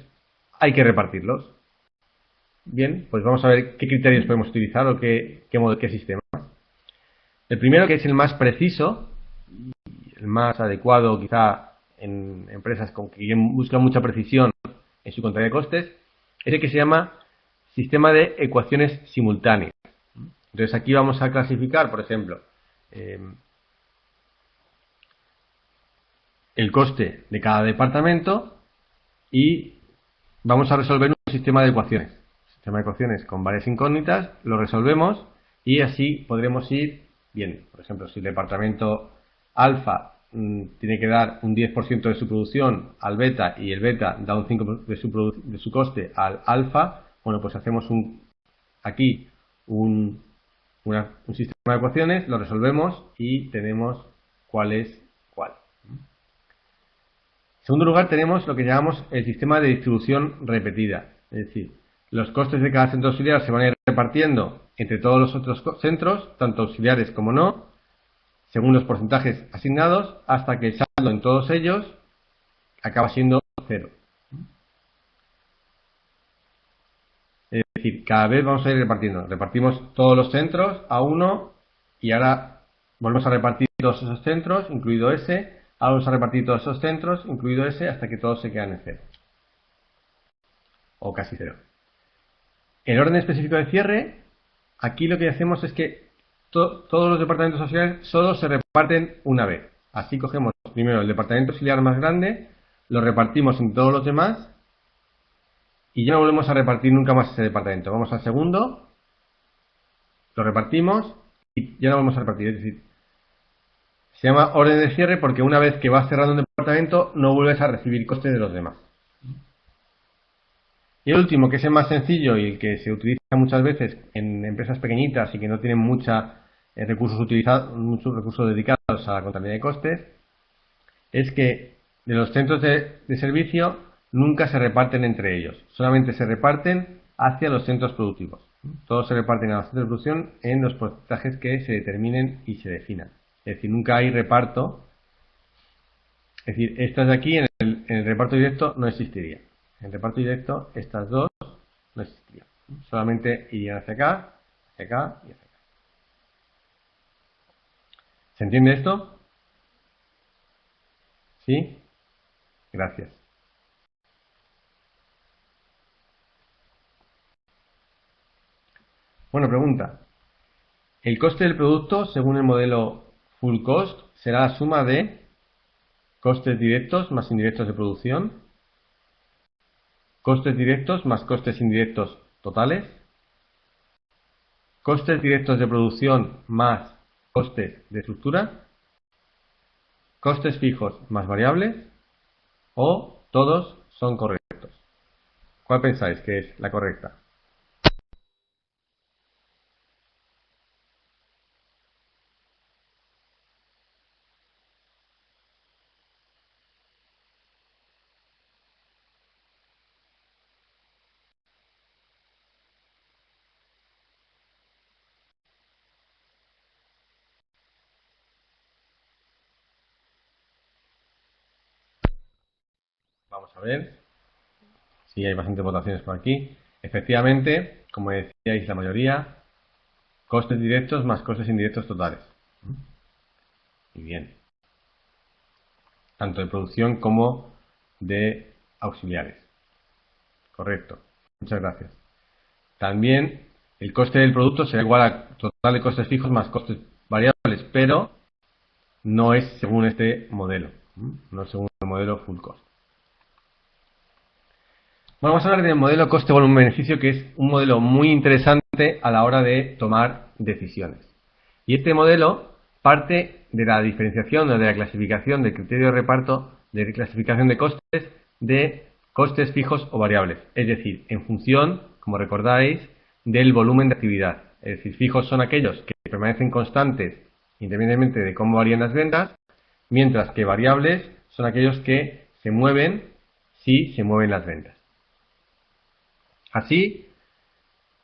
hay que repartirlos. Bien, pues vamos a ver qué criterios podemos utilizar o qué sistemas. El primero, que es el más preciso, el más adecuado quizá en empresas que buscan mucha precisión en su contabilidad de costes, es el que se llama sistema de ecuaciones simultáneas. Entonces aquí vamos a clasificar, por ejemplo, el coste de cada departamento y vamos a resolver un sistema de ecuaciones. Sistema de ecuaciones con varias incógnitas, lo resolvemos y así podremos ir bien. Por ejemplo, si el departamento alfa tiene que dar un 10% de su producción al beta y el beta da un 5% de su coste al alfa, bueno, pues hacemos aquí un sistema de ecuaciones, lo resolvemos y tenemos cuál es cuál. En segundo lugar, tenemos lo que llamamos el sistema de distribución repetida. Es decir, los costes de cada centro auxiliar se van a ir repartiendo entre todos los otros centros, tanto auxiliares como no, según los porcentajes asignados, hasta que el saldo en todos ellos acaba siendo 0. Es decir, cada vez vamos a ir repartiendo. Repartimos todos los centros a 1 y ahora volvemos a repartir todos esos centros, incluido ese. Ahora vamos a repartir todos esos centros, incluido ese, hasta que todos se quedan en 0. O casi 0. El orden específico de cierre, aquí lo que hacemos es que todos los departamentos auxiliares solo se reparten una vez. Así cogemos primero el departamento auxiliar más grande, lo repartimos en todos los demás y ya no volvemos a repartir nunca más ese departamento. Vamos al segundo, lo repartimos y ya no volvemos a repartir. Es decir, se llama orden de cierre porque una vez que vas cerrando un departamento no vuelves a recibir costes de los demás. Y el último, que es el más sencillo y el que se utiliza muchas veces en empresas pequeñitas y que no tienen muchos recursos dedicados a la contabilidad de costes, es que de los centros de servicio nunca se reparten entre ellos, solamente se reparten hacia los centros productivos. Todos se reparten a los centros de producción en los porcentajes que se determinen y se definan. Es decir, nunca hay reparto. Es decir, estas de aquí en el reparto directo no existiría. En el reparto directo estas dos no existirían. Solamente irían hacia acá y hacia acá. ¿Se entiende esto? ¿Sí? Gracias. Bueno, pregunta. El coste del producto, según el modelo Full Cost, será la suma de costes directos más indirectos de producción, costes directos más costes indirectos totales, costes directos de producción más costes de estructura, costes fijos más variables, o todos son correctos. ¿Cuál pensáis que es la correcta? Vamos a ver. Sí, hay bastantes votaciones por aquí. Efectivamente, como decíais la mayoría, costes directos más costes indirectos totales. Muy bien. Tanto de producción como de auxiliares. Correcto. Muchas gracias. También el coste del producto será igual a total de costes fijos más costes variables, pero no es según este modelo. No es según el modelo full cost. Bueno, vamos a hablar del modelo coste-volumen-beneficio, que es un modelo muy interesante a la hora de tomar decisiones. Y este modelo parte de la diferenciación o de la clasificación del criterio de reparto, de clasificación de costes fijos o variables. Es decir, en función, como recordáis, del volumen de actividad. Es decir, fijos son aquellos que permanecen constantes independientemente de cómo varían las ventas, mientras que variables son aquellos que se mueven si se mueven las ventas. Así,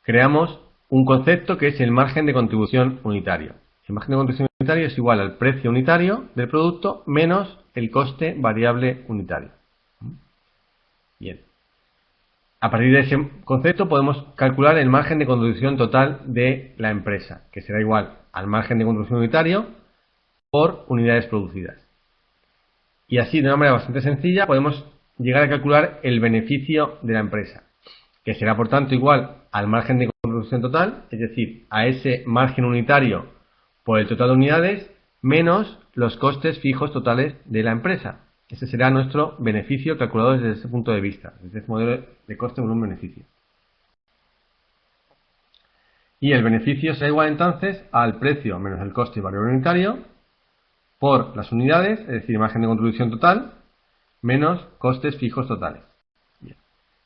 creamos un concepto que es el margen de contribución unitario. El margen de contribución unitario es igual al precio unitario del producto menos el coste variable unitario. Bien. A partir de ese concepto podemos calcular el margen de contribución total de la empresa, que será igual al margen de contribución unitario por unidades producidas. Y así, de una manera bastante sencilla, podemos llegar a calcular el beneficio de la empresa, que será por tanto igual al margen de contribución total, es decir, a ese margen unitario por el total de unidades menos los costes fijos totales de la empresa. Ese será nuestro beneficio calculado desde ese punto de vista, desde ese modelo de coste volumen beneficio. Y el beneficio será igual entonces al precio menos el coste variable unitario por las unidades, es decir, margen de contribución total, menos costes fijos totales. Bien.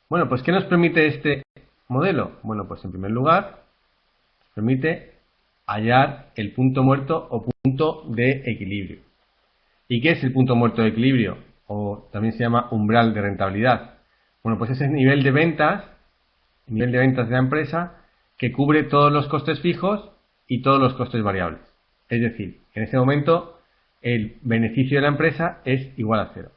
Bueno, pues ¿qué nos permite este modelo? Bueno, pues en primer lugar, nos permite hallar el punto muerto o punto de equilibrio. ¿Y qué es el punto muerto de equilibrio? O también se llama umbral de rentabilidad. Bueno, pues es el nivel de ventas de la empresa que cubre todos los costes fijos y todos los costes variables. Es decir, en ese momento el beneficio de la empresa es igual a cero.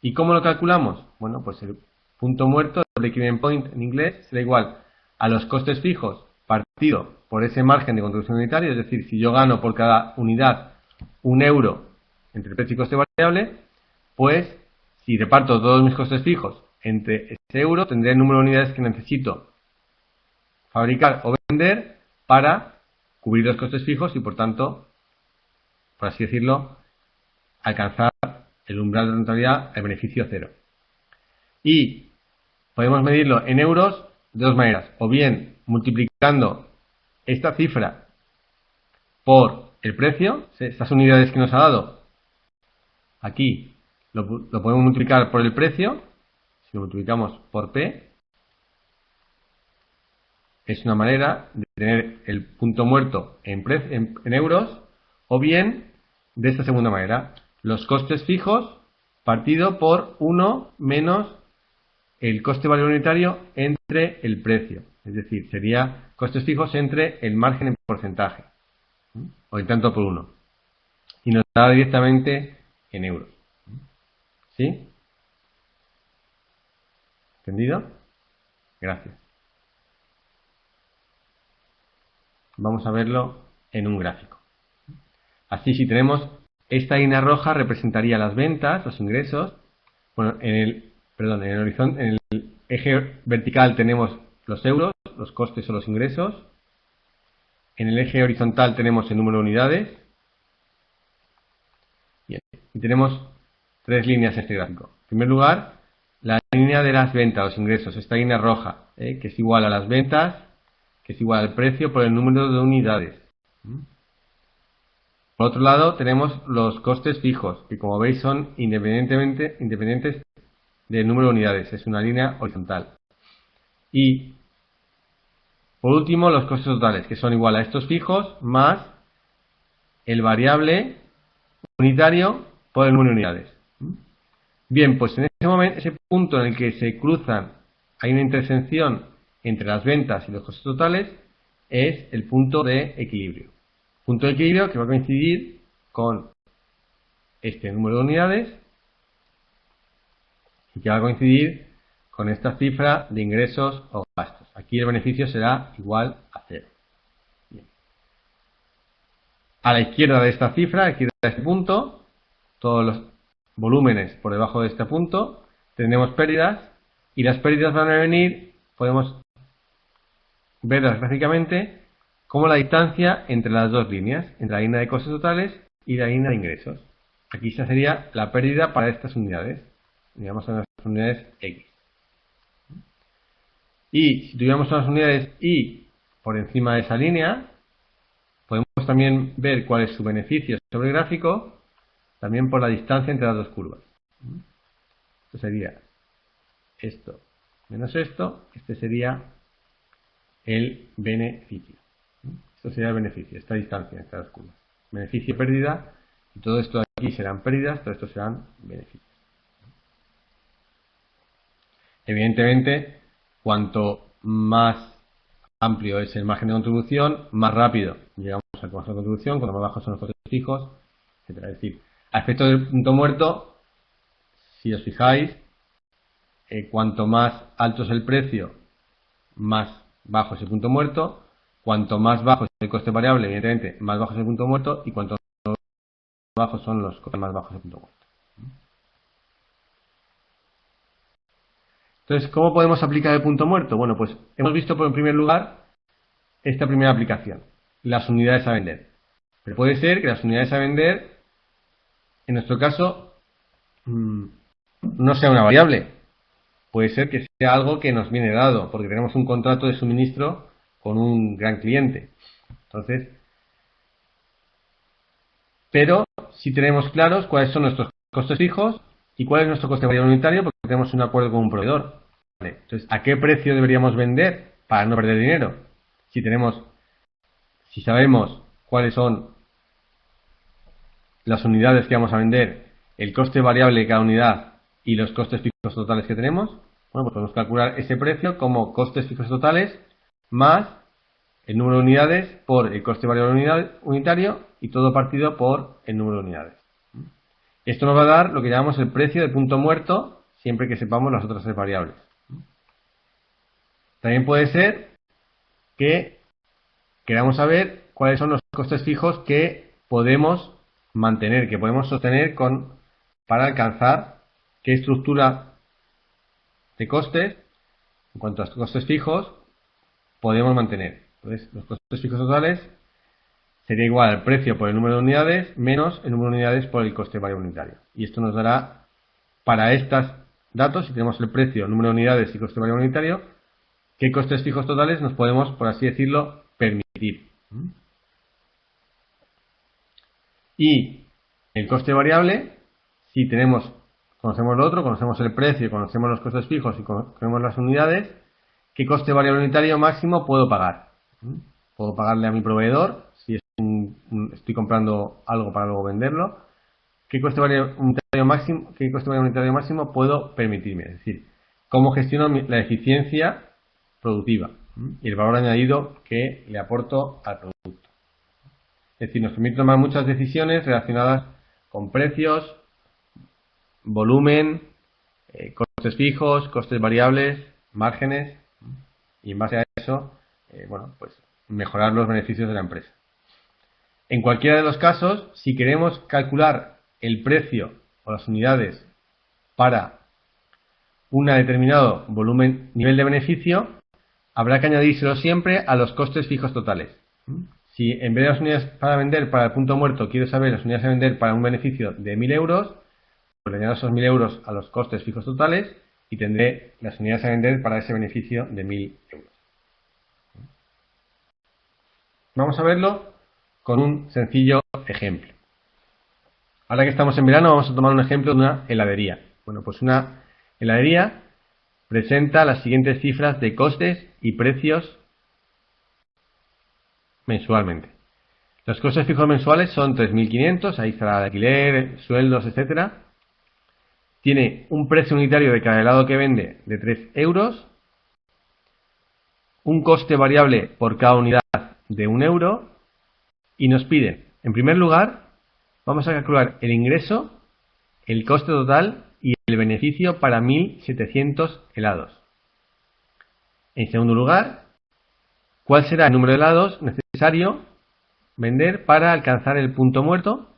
¿Y cómo lo calculamos? Bueno, pues el punto muerto, el break-even point en inglés, será igual a los costes fijos partido por ese margen de contribución unitario, es decir, si yo gano por cada unidad 1 euro entre precio y coste variable, pues si reparto todos mis costes fijos entre ese euro, tendré el número de unidades que necesito fabricar o vender para cubrir los costes fijos y por tanto, por así decirlo, alcanzar el umbral de rentabilidad, el beneficio cero. Y podemos medirlo en euros de dos maneras, o bien multiplicando esta cifra por el precio, estas unidades que nos ha dado, aquí lo podemos multiplicar por el precio, si lo multiplicamos por P, es una manera de tener el punto muerto en euros, o bien de esta segunda manera, los costes fijos partido por 1 menos el coste variable unitario entre el precio, es decir, sería costes fijos entre el margen en porcentaje, o el tanto por 1, y nos da directamente en euros. ¿Sí? ¿Entendido? Gracias. Vamos a verlo en un gráfico. Así, si tenemos esta línea roja, representaría las ventas, los ingresos. Bueno, en el eje vertical tenemos los euros, los costes o los ingresos. En el eje horizontal tenemos el número de unidades. Bien. Y tenemos tres líneas en este gráfico. En primer lugar, la línea de las ventas, los ingresos, esta línea roja, que es igual a las ventas, que es igual al precio por el número de unidades. Por otro lado, tenemos los costes fijos, que como veis son independientes del número de unidades. Es una línea horizontal. Y, por último, los costes totales, que son igual a estos fijos más el variable unitario por el número de unidades. Bien, pues en ese momento, ese punto en el que se cruzan, hay una intersección entre las ventas y los costes totales, es el punto de equilibrio. Punto de equilibrio que va a coincidir con este número de unidades y que va a coincidir con esta cifra de ingresos o gastos. Aquí el beneficio será igual a cero. Bien. A la izquierda de esta cifra, a la izquierda de este punto, todos los volúmenes por debajo de este punto, tendremos pérdidas y las pérdidas van a venir, podemos verlas gráficamente, como la distancia entre las dos líneas, entre la línea de costes totales y la línea de ingresos. Aquí esa sería la pérdida para estas unidades, digamos en las unidades X. Y si tuviéramos unas unidades Y por encima de esa línea, podemos también ver cuál es su beneficio sobre el gráfico, también por la distancia entre las dos curvas. Esto sería esto menos esto, este sería el beneficio. Esto sería el beneficio, esta distancia entre las curvas. Beneficio y pérdida, y todo esto de aquí serán pérdidas, todo esto serán beneficios. Evidentemente, cuanto más amplio es el margen de contribución, más rápido llegamos al margen de contribución, cuanto más bajos son los costes fijos, etcétera. Es decir, a efectos del punto muerto, si os fijáis, cuanto más alto es el precio, más bajo es el punto muerto. Cuanto más bajo es el coste variable, evidentemente, más bajo es el punto muerto, y cuanto más bajos son los costes, más bajos es el punto muerto. Entonces, ¿cómo podemos aplicar el punto muerto? Bueno, pues hemos visto en primer lugar esta primera aplicación, las unidades a vender. Pero puede ser que las unidades a vender, en nuestro caso, no sea una variable. Puede ser que sea algo que nos viene dado, porque tenemos un contrato de suministro con un gran cliente. Entonces, pero si tenemos claros cuáles son nuestros costes fijos y cuál es nuestro coste variable unitario, porque tenemos un acuerdo con un proveedor. Vale, entonces, ¿a qué precio deberíamos vender para no perder dinero? Si sabemos cuáles son las unidades que vamos a vender, el coste variable de cada unidad y los costes fijos totales que tenemos, bueno, pues podemos calcular ese precio como costes fijos totales más el número de unidades por el coste variable unitario y todo partido por el número de unidades. Esto nos va a dar lo que llamamos el precio de punto muerto, siempre que sepamos las otras tres variables. También puede ser que queramos saber cuáles son los costes fijos que podemos mantener, que podemos sostener para alcanzar qué estructura de costes, en cuanto a costes fijos, podemos mantener. Entonces, los costes fijos totales sería igual al precio por el número de unidades menos el número de unidades por el coste variable unitario. Y esto nos dará, para estos datos, si tenemos el precio, el número de unidades y coste variable unitario, qué costes fijos totales nos podemos, por así decirlo, permitir. Y el coste variable, si conocemos lo otro, conocemos el precio, conocemos los costes fijos y conocemos las unidades, ¿qué coste variable unitario máximo puedo pagar? Puedo pagarle a mi proveedor, si estoy comprando algo para luego venderlo. ¿Qué coste variable unitario máximo puedo permitirme? Es decir, cómo gestiono la eficiencia productiva y el valor añadido que le aporto al producto. Es decir, nos permite tomar muchas decisiones relacionadas con precios, volumen, costes fijos, costes variables, márgenes, y en base a eso, bueno, pues mejorar los beneficios de la empresa. En cualquiera de los casos, si queremos calcular el precio o las unidades para un determinado nivel de beneficio, habrá que añadírselo siempre a los costes fijos totales. Si en vez de las unidades para vender para el punto muerto quiero saber las unidades a vender para un beneficio de 1.000 euros, pues le añado esos 1.000 euros a los costes fijos totales y tendré las unidades a vender para ese beneficio de 1.000 euros. Vamos a verlo con un sencillo ejemplo. Ahora que estamos en verano vamos a tomar un ejemplo de una heladería. Bueno, pues una heladería presenta las siguientes cifras de costes y precios mensualmente. Los costes fijos mensuales son 3.500, ahí estará el alquiler, sueldos, etcétera. Tiene un precio unitario de cada helado que vende de 3 euros, un coste variable por cada unidad de 1 euro y nos pide, en primer lugar, vamos a calcular el ingreso, el coste total y el beneficio para 1.700 helados. En segundo lugar, ¿cuál será el número de helados necesario vender para alcanzar el punto muerto?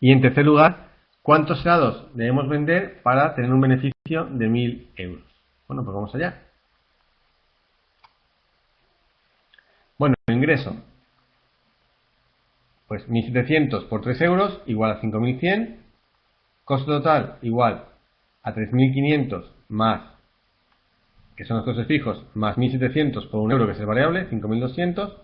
Y en tercer lugar, ¿cuántos helados debemos vender para tener un beneficio de 1.000 euros? Bueno, pues vamos allá. Bueno, el ingreso. Pues 1.700 por 3 euros igual a 5.100. Coste total igual a 3.500 más, que son los costes fijos, más 1.700 por 1 euro, que es el variable, 5.200.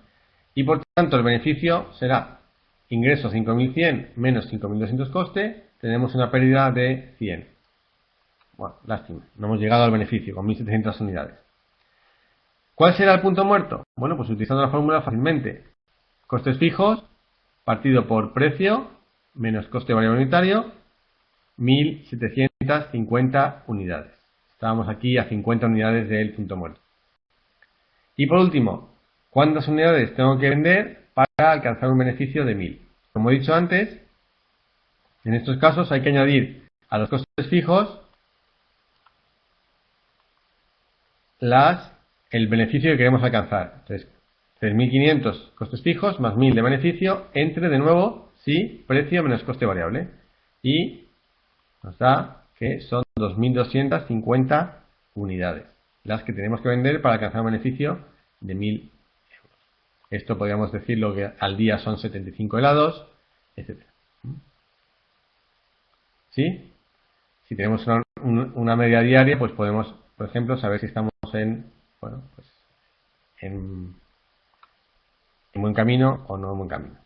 Y por tanto el beneficio será ingreso 5.100 menos 5.200 coste. Tenemos una pérdida de 100. Bueno, lástima, no hemos llegado al beneficio con 1.700 unidades. ¿Cuál será el punto muerto? Bueno, pues utilizando la fórmula fácilmente. Costes fijos partido por precio menos coste variable unitario, 1.750 unidades. Estábamos aquí a 50 unidades del punto muerto. Y por último, ¿cuántas unidades tengo que vender para alcanzar un beneficio de 1000? Como he dicho antes, en estos casos hay que añadir a los costes fijos el beneficio que queremos alcanzar. Entonces, 3.500 costes fijos más 1000 de beneficio entre, de nuevo, sí, precio menos coste variable. Y nos da que son 2.250 unidades las que tenemos que vender para alcanzar un beneficio de 1000 euros. Esto podríamos decirlo que al día son 75 helados, etc. ¿Sí? Si tenemos una media diaria, pues podemos, por ejemplo, saber si estamos bueno, pues en buen camino o no en buen camino.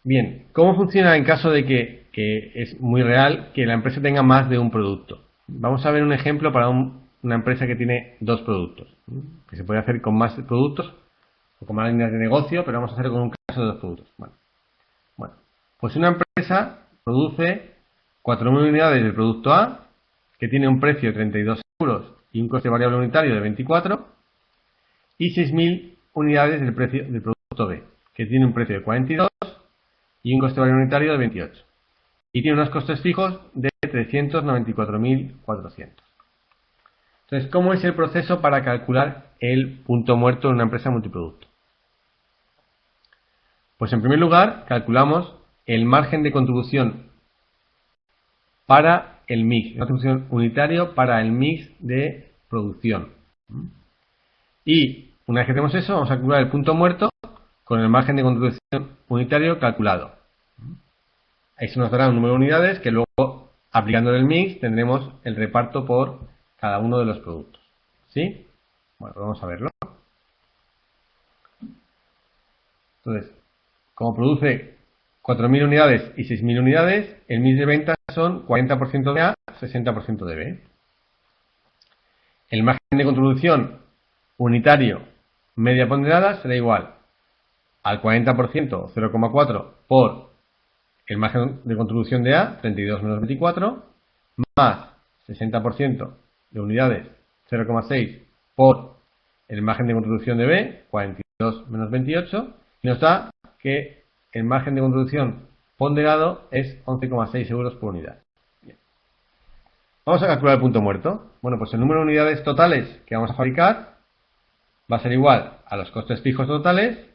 Bien, ¿cómo funciona en caso de que es muy real que la empresa tenga más de un producto? Vamos a ver un ejemplo para una empresa que tiene dos productos, que se puede hacer con más productos o con más líneas de negocio, pero vamos a hacerlo con un caso de dos productos. Bueno, pues una empresa produce 4.000 unidades del producto A, que tiene un precio de 32 euros y un coste variable unitario de 24, y 6.000 unidades del producto B, que tiene un precio de 42 y un coste variable unitario de 28. Y tiene unos costes fijos de 394.400. Entonces, ¿cómo es el proceso para calcular el punto muerto en una empresa multiproducto? Pues en primer lugar, calculamos el margen de contribución para el mix, una contribución unitario para el mix de producción. Y una vez que tenemos eso, vamos a calcular el punto muerto con el margen de contribución unitario calculado. Eso nos dará un número de unidades que luego, aplicando el mix, tendremos el reparto por cada uno de los productos. ¿Sí? Bueno, pues vamos a verlo. Entonces, como produce 4.000 unidades y 6.000 unidades, el mix de ventas son 40% de A, 60% de B. El margen de contribución unitario media ponderada será igual al 40% o 0,4 por el margen de contribución de A, 32 menos 24, más 60% de unidades, 0,6 por el margen de contribución de B, 42 menos 28, y nos da que el margen de contribución ponderado es 11,6 euros por unidad. Bien. Vamos a calcular el punto muerto. Bueno, pues el número de unidades totales que vamos a fabricar va a ser igual a los costes fijos totales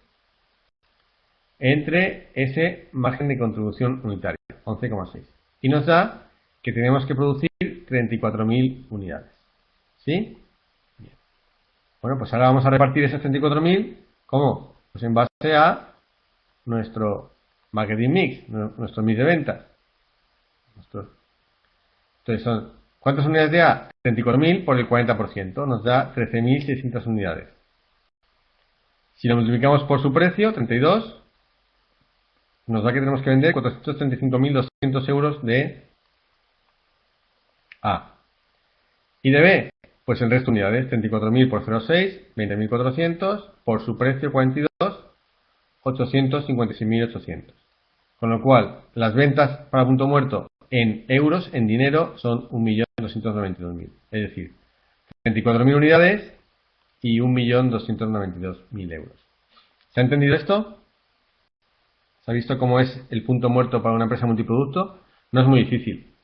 entre ese margen de contribución unitario, 11,6. Y nos da que tenemos que producir 34.000 unidades. ¿Sí? Bien. Bueno, pues ahora vamos a repartir esas 34.000, ¿cómo? Pues en base a nuestro marketing mix, nuestro mix de ventas. Entonces ¿cuántas unidades de A? 34.000 por el 40%, nos da 13.600 unidades. Si lo multiplicamos por su precio, 32, nos da que tenemos que vender 435.200 euros de A. ¿Y de B? Pues el resto de unidades, 34.000 por 0,6, 20.400, por su precio 42, 856.800. Con lo cual, las ventas para punto muerto en euros, en dinero, son 1.292.000. Es decir, 34.000 unidades y 1.292.000 euros. ¿Se ha entendido esto? ¿Se ha visto cómo es el punto muerto para una empresa multiproducto? No es muy difícil.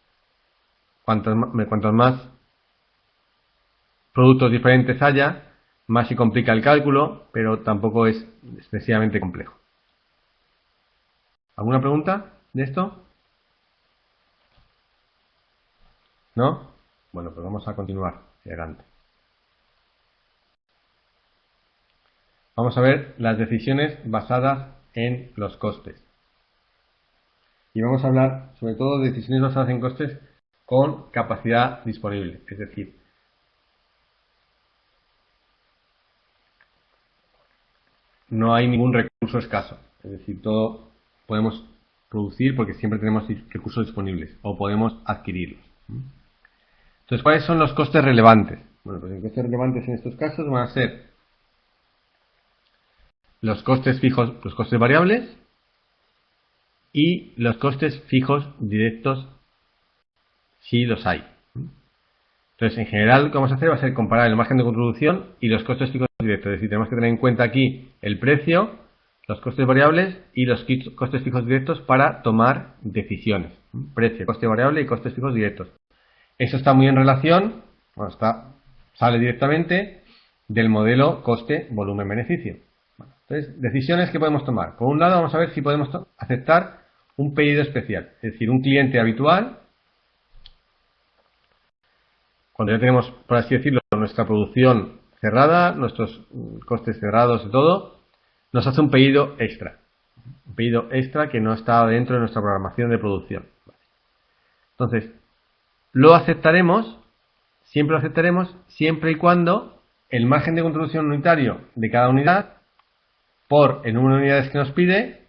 Cuantos más productos diferentes haya, más se complica el cálculo, pero tampoco es excesivamente complejo. ¿Alguna pregunta de esto? ¿No? Bueno, pues vamos a continuar hacia adelante. Vamos a ver las decisiones basadas en los costes. Y vamos a hablar sobre todo de decisiones basadas en costes con capacidad disponible. Es decir, no hay ningún recurso escaso. Es decir, todo podemos producir porque siempre tenemos recursos disponibles o podemos adquirirlos. Entonces, ¿cuáles son los costes relevantes? Bueno, pues los costes relevantes en estos casos van a ser los costes fijos, los costes variables y los costes fijos directos si los hay. Entonces, en general, lo que vamos a hacer va a ser comparar el margen de contribución y los costes fijos directos. Es decir, tenemos que tener en cuenta aquí el precio, los costes variables y los costes fijos directos para tomar decisiones. Precio, coste variable y costes fijos directos. Eso está muy en relación, bueno, sale directamente del modelo coste-volumen-beneficio. Entonces, decisiones que podemos tomar. Por un lado, vamos a ver si podemos aceptar un pedido especial. Es decir, un cliente habitual, cuando ya tenemos, por así decirlo, nuestra producción cerrada, nuestros costes cerrados y todo, nos hace un pedido extra. Un pedido extra que no está dentro de nuestra programación de producción. Entonces, lo aceptaremos, siempre y cuando el margen de contribución unitario de cada unidad por el número de unidades que nos pide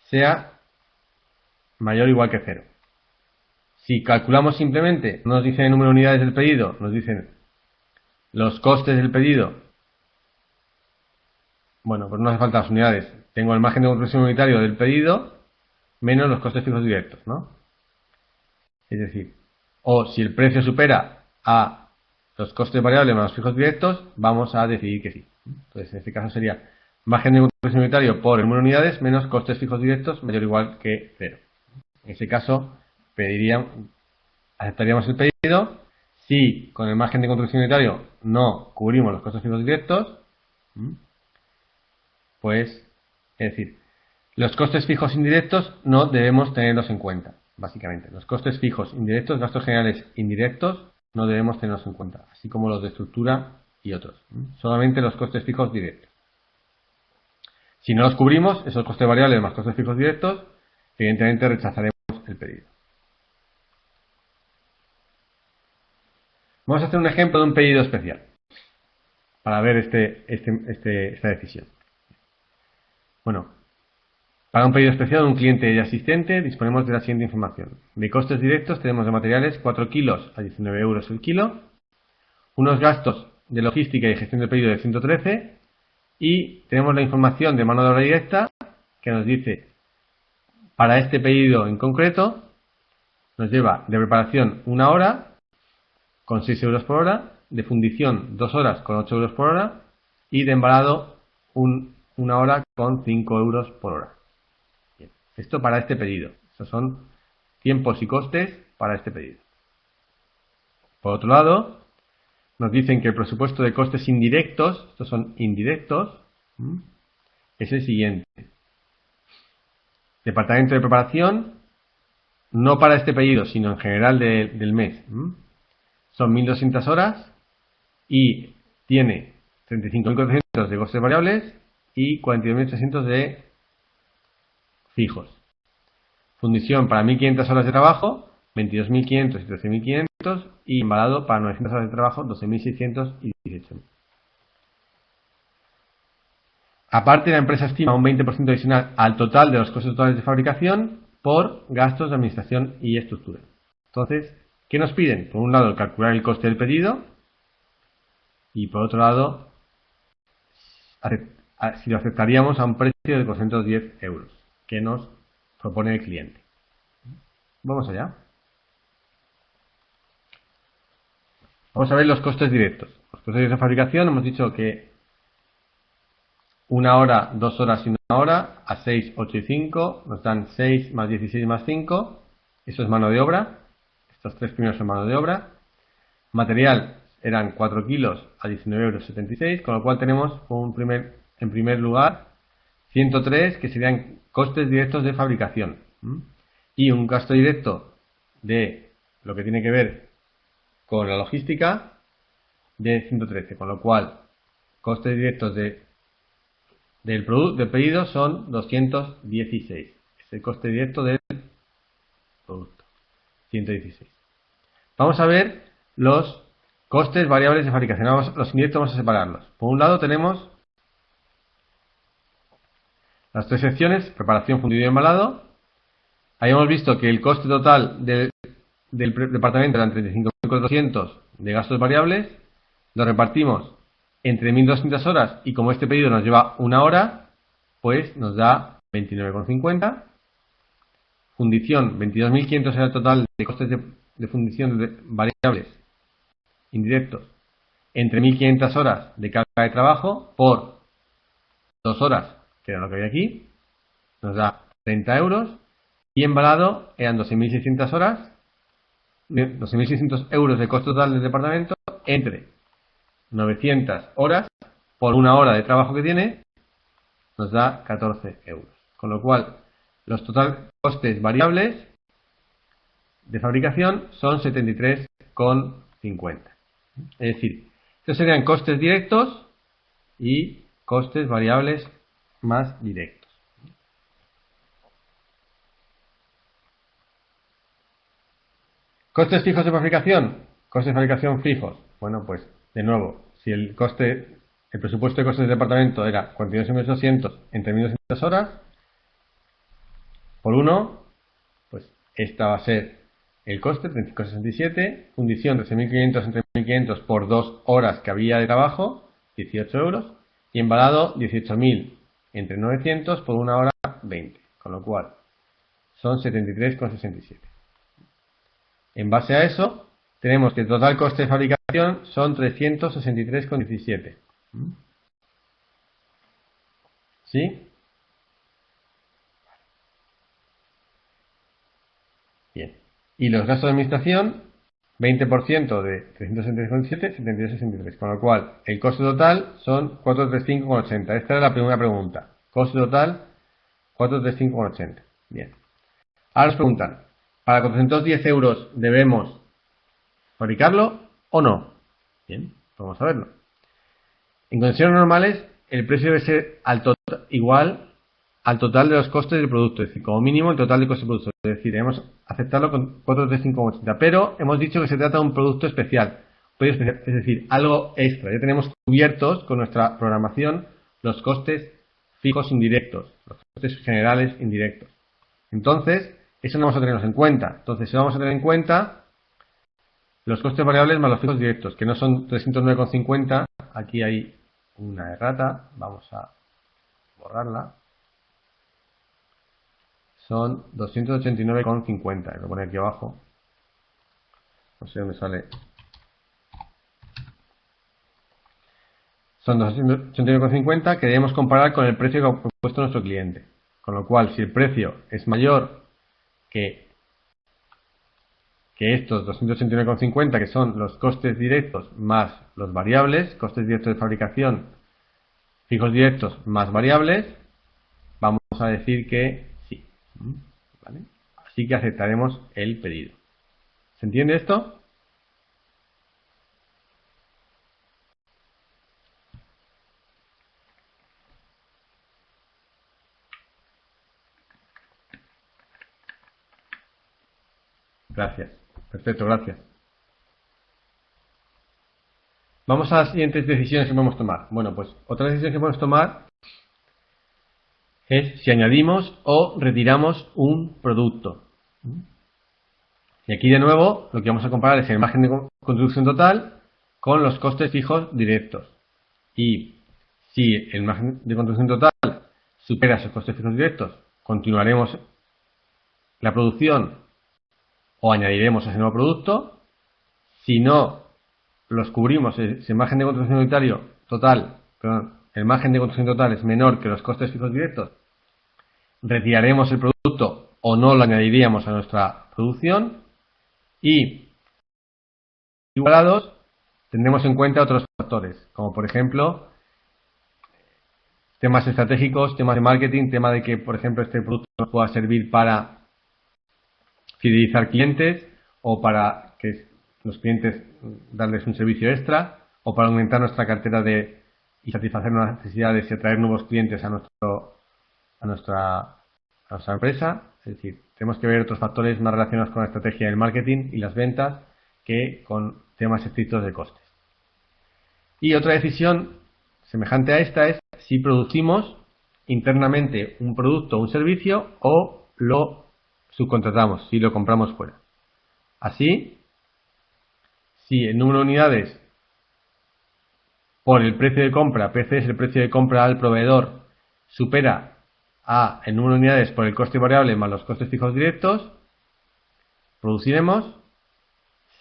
sea mayor o igual que 0. Si calculamos simplemente, no nos dicen el número de unidades del pedido, nos dicen los costes del pedido. Bueno, pues no hace falta las unidades. Tengo el margen de contribución unitario del pedido menos los costes fijos directos, ¿no? Es decir, o si el precio supera a los costes variables más los fijos directos, vamos a decidir que sí. Entonces, en este caso sería margen de contribución unitario por el número de unidades menos costes fijos directos mayor o igual que 0. En ese caso, aceptaríamos el pedido. Si con el margen de contribución unitario no cubrimos los costes fijos directos, pues, es decir, los costes fijos indirectos no debemos tenerlos en cuenta, básicamente. Los costes fijos indirectos, gastos generales indirectos, no debemos tenerlos en cuenta, así como los de estructura y otros. Solamente los costes fijos directos. Si no los cubrimos, esos costes variables más costes fijos directos, evidentemente rechazaremos el pedido. Vamos a hacer un ejemplo de un pedido especial para ver esta decisión. Bueno, para un pedido especial de un cliente y asistente disponemos de la siguiente información. De costes directos tenemos de materiales 4 kilos a 19 euros el kilo, unos gastos de logística y gestión del pedido de 113 y tenemos la información de mano de obra directa que nos dice para este pedido en concreto nos lleva de preparación 1 hora con 6 euros por hora, de fundición 2 horas con 8 euros por hora y de embalado 1 hora con 5 euros por hora. Bien. Esto para este pedido. Estos son tiempos y costes para este pedido. Por otro lado, nos dicen que el presupuesto de costes indirectos, estos son indirectos, es el siguiente. Departamento de preparación, no para este pedido, sino en general del mes. Son 1.200 horas y tiene 35.400 de costes variables y 42.300 de fijos. Fundición para 1.500 horas de trabajo, 22.500 y 13.500 y embalado para 900 horas de trabajo, 12.600 y 18.000. Aparte, la empresa estima un 20% adicional al total de los costes totales de fabricación por gastos de administración y estructura. Entonces, ¿qué nos piden? Por un lado, calcular el coste del pedido y por otro lado, si lo aceptaríamos a un precio de 410 euros que nos propone el cliente. Vamos allá. Vamos a ver los costes directos. Los costes directos de fabricación hemos dicho que 1 hora, 2 horas y 1 hora, a 6, 8 y 5, nos dan 6 más 16 más 5. Eso es mano de obra. Estos tres primeros son mano de obra. Material eran 4 kilos a 19,76 euros, con lo cual tenemos en primer lugar 103 que serían costes directos de fabricación y un gasto directo de lo que tiene que ver con la logística de 113, con lo cual costes directos del pedido son 216. Es el coste directo del producto, 116. Vamos a ver los costes variables de fabricación. Los indirectos vamos a separarlos. Por un lado tenemos las tres secciones, preparación, fundido y embalado. Ahí hemos visto que el coste total del departamento eran 35.400 de gastos variables. Lo repartimos entre 1.200 horas y como este pedido nos lleva 1 hora, pues nos da 29,50. Fundición, 22.500 era el total de costes de fundición de variables indirectos entre 1.500 horas de carga de trabajo por 2 horas, que era lo que había aquí, nos da 30 euros, y embalado eran 12.600 horas, 12.600 euros de coste total del departamento entre 900 horas por una hora de trabajo que tiene, nos da 14 euros. Con lo cual, los total costes variables de fabricación son 73,50. Es decir, estos serían costes directos y costes variables más directos. ¿Costes fijos de fabricación? Costes de fabricación fijos. Bueno, pues, de nuevo, si el presupuesto de costes del departamento era 42.200 entre 1.200 horas, por 1, pues esta va a ser el coste, 35,67, fundición 13.500 entre 1.500 por 2 horas que había de trabajo, 18 euros, y embalado 18.000 entre 900 por 1 hora, 20, con lo cual son 73,67. En base a eso, tenemos que el total coste de fabricación son 363,17. ¿Sí? Bien. Y los gastos de administración, 20% de 363,17, 72,63. Con lo cual, el coste total son 435,80. Esta era la primera pregunta. Coste total, 435,80. Bien. Ahora nos preguntan, ¿para 410 euros debemos fabricarlo o no? Bien, vamos a verlo. En condiciones normales, el precio debe ser igual al total de los costes del producto, es decir, como mínimo el total de costes del producto. Es decir, debemos aceptarlo con 435,80. Pero hemos dicho que se trata de un producto especial, es decir, algo extra. Ya tenemos cubiertos con nuestra programación los costes fijos indirectos, los costes generales indirectos. Entonces, eso no vamos a tenerlos en cuenta. Entonces, vamos a tener en cuenta los costes variables más los fijos directos, que no son 309,50. Aquí hay una errata. Vamos a borrarla. Son 289,50. Lo pone aquí abajo. No sé dónde sale. Son 289,50 que debemos comparar con el precio que ha puesto nuestro cliente. Con lo cual, si el precio es mayor que estos 289,50, que son los costes directos más los variables, costes directos de fabricación, fijos directos más variables, vamos a decir que sí. ¿Vale? Así que aceptaremos el pedido. ¿Se entiende esto? Gracias. Perfecto, gracias. Vamos a las siguientes decisiones que podemos tomar. Bueno, pues otra decisión que podemos tomar es si añadimos o retiramos un producto. Y aquí de nuevo lo que vamos a comparar es el margen de contribución total con los costes fijos directos. Y si el margen de contribución total supera esos costes fijos directos, continuaremos la producción o añadiremos ese nuevo producto. Si no los cubrimos, ese margen de contribución total, el margen de contribución total es menor que los costes fijos directos, retiraremos el producto o no lo añadiríamos a nuestra producción. Y igualados, tendremos en cuenta otros factores, como por ejemplo temas estratégicos, temas de marketing, tema de que, por ejemplo, este producto nos pueda servir para fidelizar clientes o para que los clientes darles un servicio extra o para aumentar nuestra cartera y satisfacer nuevas necesidades y atraer nuevos clientes a nuestra empresa. Es decir, tenemos que ver otros factores más relacionados con la estrategia del marketing y las ventas que con temas estrictos de costes. Y otra decisión semejante a esta es si producimos internamente un producto o un servicio o lo subcontratamos, si lo compramos fuera. Así, si el número de unidades por el precio de compra, PC es el precio de compra al proveedor, supera a el número de unidades por el coste variable más los costes fijos directos, produciremos.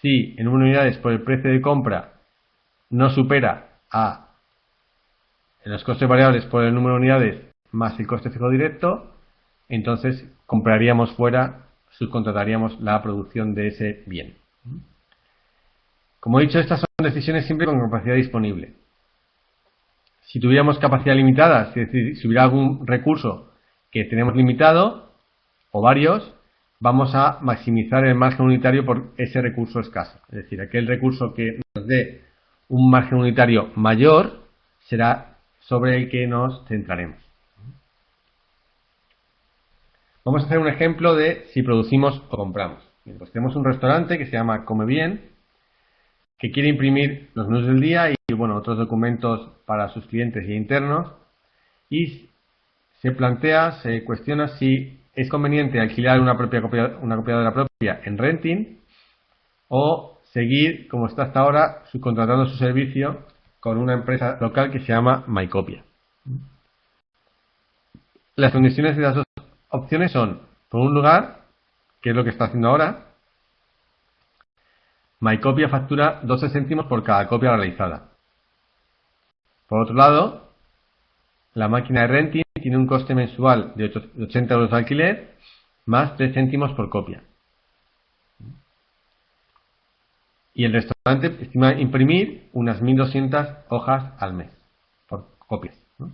si el número de unidades por el precio de compra no supera a los costes variables por el número de unidades más el coste fijo directo, entonces compraríamos fuera, subcontrataríamos la producción de ese bien. Como he dicho, estas son decisiones siempre con capacidad disponible. Si tuviéramos capacidad limitada, es decir, si hubiera algún recurso que tenemos limitado, o varios, vamos a maximizar el margen unitario por ese recurso escaso. Es decir, aquel recurso que nos dé un margen unitario mayor será sobre el que nos centraremos. Vamos a hacer un ejemplo de si producimos o compramos. Bien, pues tenemos un restaurante que se llama Come Bien, que quiere imprimir los menús del día y bueno, otros documentos para sus clientes y internos, y se cuestiona si es conveniente alquilar una copiadora propia en renting o seguir, como está hasta ahora, subcontratando su servicio con una empresa local que se llama MyCopia. Las condiciones de las dos opciones son, por un lugar, que es lo que está haciendo ahora, MyCopia factura 12 céntimos por cada copia realizada. Por otro lado, la máquina de renting tiene un coste mensual de 80 euros de alquiler más 3 céntimos por copia. Y el restaurante estima imprimir unas 1.200 hojas al mes por copias, ¿no?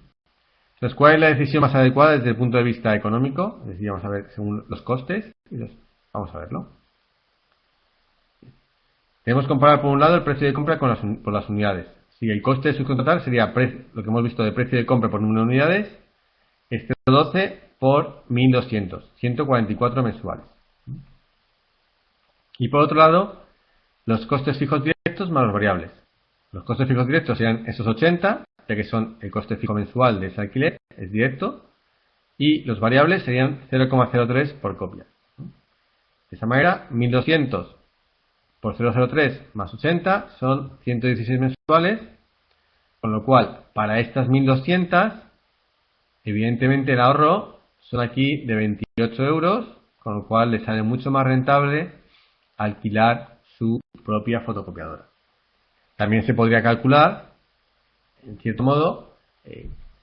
Entonces, ¿cuál es la decisión más adecuada desde el punto de vista económico? Es decir, vamos a ver según los costes. Vamos a verlo. Tenemos que comparar por un lado el precio de compra por las unidades. Si el coste de subcontratar sería lo que hemos visto de precio de compra por número de unidades, es 0,12 por 1.200, 144 mensuales. Y por otro lado, los costes fijos directos más los variables. Los costes fijos directos serían esos 80, ya que son el coste fijo mensual de ese alquiler, es directo, y los variables serían 0,03 por copia. De esa manera, 1.200 por 0,03 más 80 son 116 mensuales, con lo cual, para estas 1.200, evidentemente el ahorro son aquí de 28 euros, con lo cual le sale mucho más rentable alquilar su propia fotocopiadora. También se podría calcular, en cierto modo,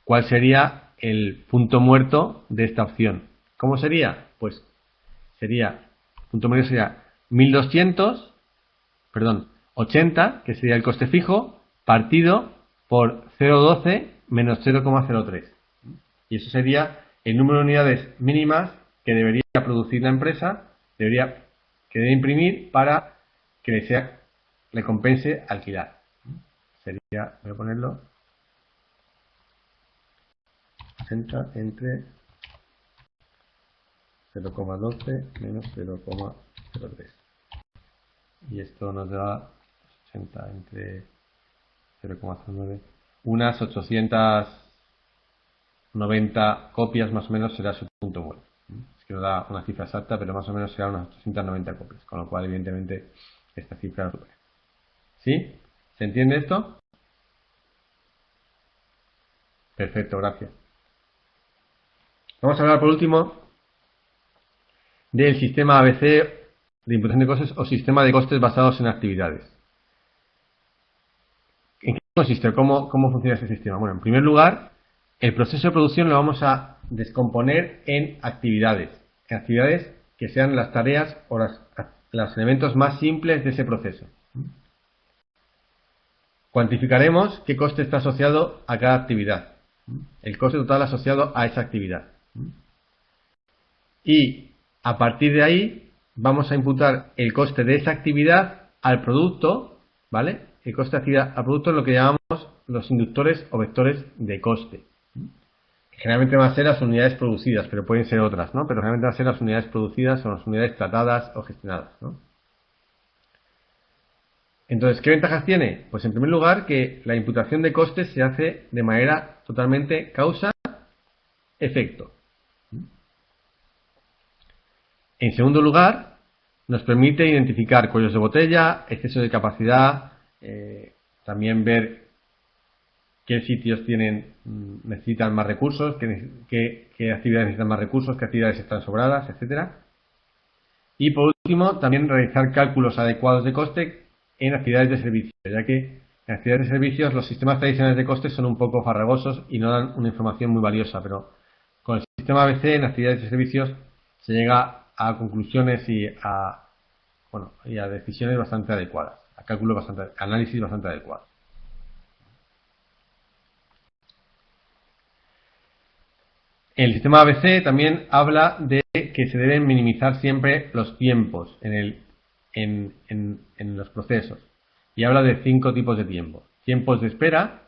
cuál sería el punto muerto de esta opción. ¿Cómo sería? Pues el punto muerto sería 80, que sería el coste fijo, partido por 0,12 menos 0,03. Y eso sería el número de unidades mínimas que debería producir la empresa, que debe imprimir para que le compense alquilar. Sería, voy a ponerlo, 80 entre 0,12 menos 0,03. Y esto nos da 80 entre 0,09. Unas 890 copias más o menos será su punto muerto. Es que no da una cifra exacta, pero más o menos será unas 890 copias. Con lo cual, evidentemente, esta cifra es supera. ¿Sí? ¿Se entiende esto? Perfecto, gracias. Vamos a hablar por último del sistema ABC de imputación de costes o sistema de costes basados en actividades. ¿En qué consiste? ¿Cómo funciona este sistema? Bueno, en primer lugar, el proceso de producción lo vamos a descomponer en actividades que sean las tareas o los elementos más simples de ese proceso. Cuantificaremos qué coste está asociado a cada actividad, el coste total asociado a esa actividad. Y a partir de ahí vamos a imputar el coste de esa actividad al producto, ¿vale? El coste de actividad al producto es lo que llamamos los inductores o vectores de coste. Generalmente van a ser las unidades producidas, pero pueden ser otras, ¿no? Pero generalmente van a ser las unidades producidas o las unidades tratadas o gestionadas, ¿no? Entonces, ¿qué ventajas tiene? Pues en primer lugar que la imputación de costes se hace de manera totalmente causa-efecto. En segundo lugar, nos permite identificar cuellos de botella, exceso de capacidad, también ver qué sitios necesitan más recursos, qué actividades necesitan más recursos, qué actividades están sobradas, etcétera. Y por último, también realizar cálculos adecuados de coste en actividades de servicio, ya que en actividades de servicios los sistemas tradicionales de costes son un poco farragosos y no dan una información muy valiosa, pero con el sistema ABC en actividades de servicios se llega a conclusiones y a decisiones bastante adecuadas, a cálculos bastante, análisis bastante adecuados. El sistema ABC también habla de que se deben minimizar siempre los tiempos en los procesos. Y habla de 5 tipos de tiempos. Tiempos de espera,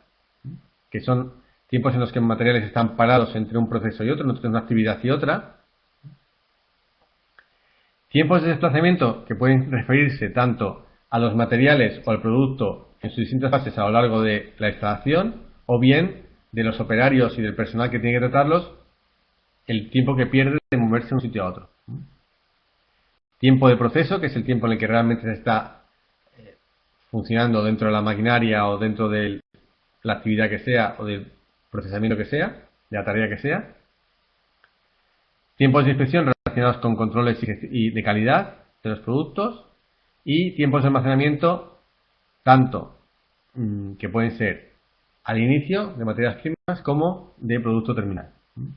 que son tiempos en los que materiales están parados entre un proceso y otro, entre una actividad y otra. Tiempos de desplazamiento, que pueden referirse tanto a los materiales o al producto en sus distintas fases a lo largo de la instalación, o bien de los operarios y del personal que tiene que tratarlos, el tiempo que pierde de moverse de un sitio a otro. Tiempo de proceso, que es el tiempo en el que realmente se está funcionando dentro de la maquinaria o dentro de la actividad que sea o del procesamiento que sea, de la tarea que sea. Tiempos de inspección relacionados con controles y de calidad de los productos. Y tiempos de almacenamiento, tanto que pueden ser al inicio de materias primas como de producto terminal.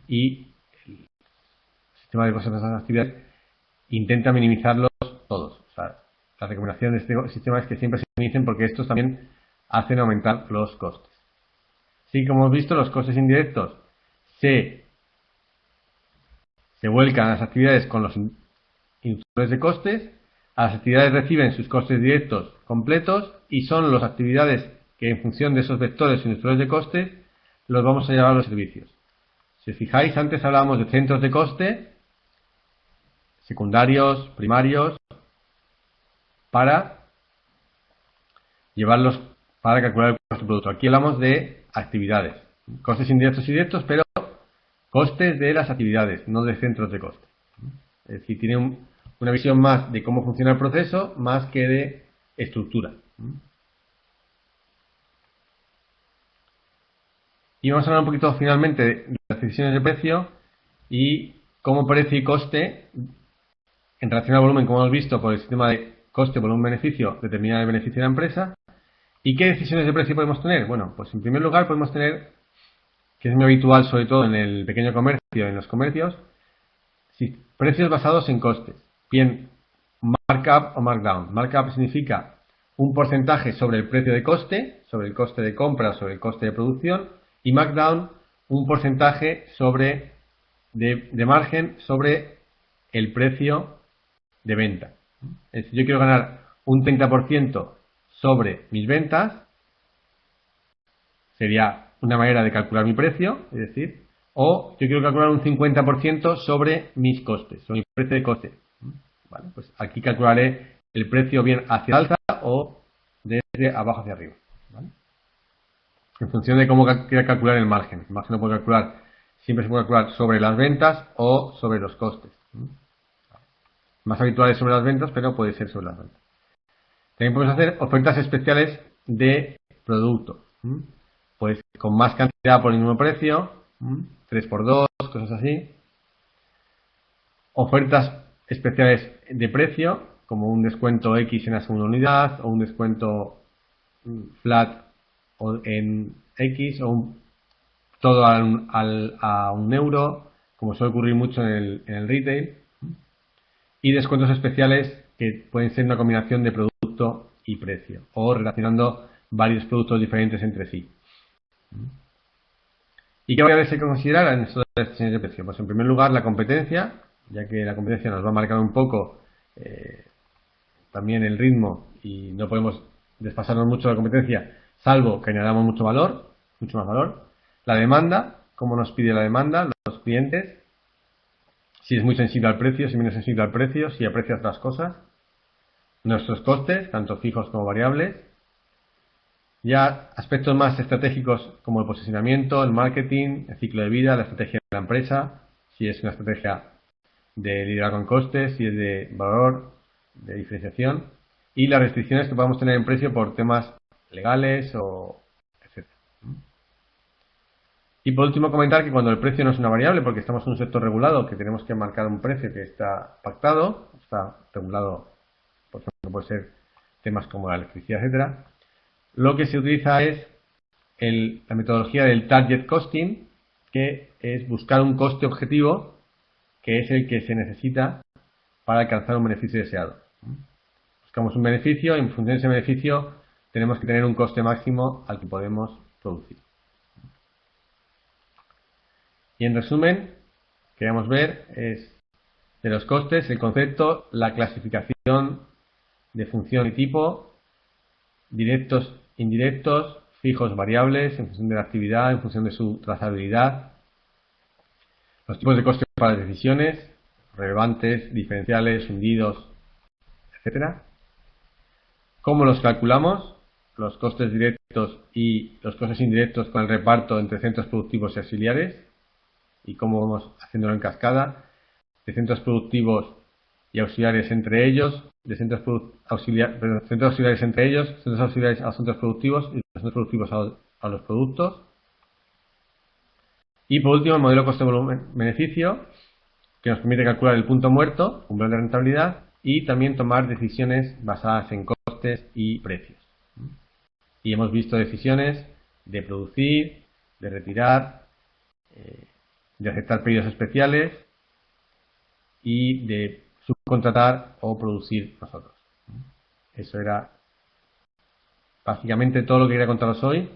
Y el sistema de cosas de esas actividades intenta minimizarlos todos. O sea, la recomendación de este sistema es que siempre se minimicen porque estos también hacen aumentar los costes. Así como hemos visto, los costes indirectos se vuelcan a las actividades con los inductores de costes, a las actividades reciben sus costes directos completos y son las actividades que en función de esos vectores inductores de costes los vamos a llevar a los servicios. Si os fijáis, antes hablábamos de centros de coste, secundarios, primarios, para llevarlos para calcular el coste del producto. Aquí hablamos de actividades, costes indirectos y directos, pero costes de las actividades, no de centros de coste. Es decir, tiene una visión más de cómo funciona el proceso, más que de estructura. Y vamos a hablar un poquito finalmente de las decisiones de precio y cómo precio y coste, en relación al volumen, como hemos visto, por el sistema de coste, volumen, beneficio, determina el beneficio de la empresa. ¿Y qué decisiones de precio podemos tener? Bueno, pues en primer lugar podemos tener, que es muy habitual sobre todo en el pequeño comercio y en los comercios, precios basados en costes. Bien, markup o markdown. Markup significa un porcentaje sobre el precio de coste, sobre el coste de compra, sobre el coste de producción, y markdown, un porcentaje de margen sobre el precio de venta. Es decir, yo quiero ganar un 30% sobre mis ventas, sería una manera de calcular mi precio, es decir, o yo quiero calcular un 50% sobre mis costes, sobre mi precio de coste. Vale, pues aquí calcularé el precio bien hacia alta o desde abajo hacia arriba. ¿Vale? En función de cómo quiera calcular el margen. El margen lo puedo calcular, siempre se puede calcular sobre las ventas o sobre los costes. Más habitual es sobre las ventas, pero puede ser sobre las ventas. También podemos hacer ofertas especiales de producto. Pues con más cantidad por el mismo precio, 3×2, cosas así. Ofertas especiales de precio, como un descuento X en la segunda unidad, o un descuento flat en X, o todo a €1, como suele ocurrir mucho en el retail. Y descuentos especiales que pueden ser una combinación de producto y precio, o relacionando varios productos diferentes entre sí. ¿Y qué variables hay que considerar en estas decisiones de precio? Pues en primer lugar la competencia, ya que la competencia nos va a marcar un poco también el ritmo y no podemos desfasarnos mucho de la competencia, salvo que añadamos mucho más valor. La demanda, cómo nos pide la demanda, los clientes, si es muy sensible al precio, si es menos sensible al precio, si aprecia otras cosas. Nuestros costes, tanto fijos como variables. Ya aspectos más estratégicos como el posicionamiento, el marketing, el ciclo de vida, la estrategia de la empresa, si es una estrategia de liderazgo en costes, si es de valor, de diferenciación, y las restricciones que podamos tener en precio por temas legales o etc. Y por último comentar que cuando el precio no es una variable, porque estamos en un sector regulado, que tenemos que marcar un precio que está pactado, está regulado, por ejemplo, puede ser temas como la electricidad, etcétera, lo que se utiliza es la metodología del target costing, que es buscar un coste objetivo que es el que se necesita para alcanzar un beneficio deseado. Buscamos un beneficio y en función de ese beneficio tenemos que tener un coste máximo al que podemos producir. Y en resumen, queremos ver es de los costes, el concepto, la clasificación de función y tipo, directos, indirectos, fijos, variables, en función de la actividad, en función de su trazabilidad, los tipos de costes para las decisiones, relevantes, diferenciales, hundidos, etcétera. ¿Cómo los calculamos? Los costes directos y los costes indirectos con el reparto entre centros productivos y auxiliares y cómo vamos haciéndolo en cascada, de centros productivos y auxiliares entre ellos, de centros auxiliares entre ellos, centros auxiliares a los centros productivos y los centros productivos a los productos. Y por último, el modelo coste-volumen-beneficio, que nos permite calcular el punto muerto, umbral de rentabilidad, y también tomar decisiones basadas en costes y precios. Y hemos visto decisiones de producir, de retirar, de aceptar pedidos especiales y de subcontratar o producir nosotros. Eso era básicamente todo lo que quería contaros hoy.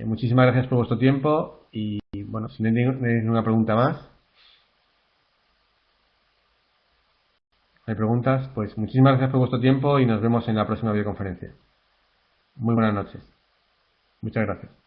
Muchísimas gracias por vuestro tiempo y bueno, si no hay ninguna pregunta más, no hay preguntas, pues muchísimas gracias por vuestro tiempo y nos vemos en la próxima videoconferencia. Muy buenas noches. Muchas gracias.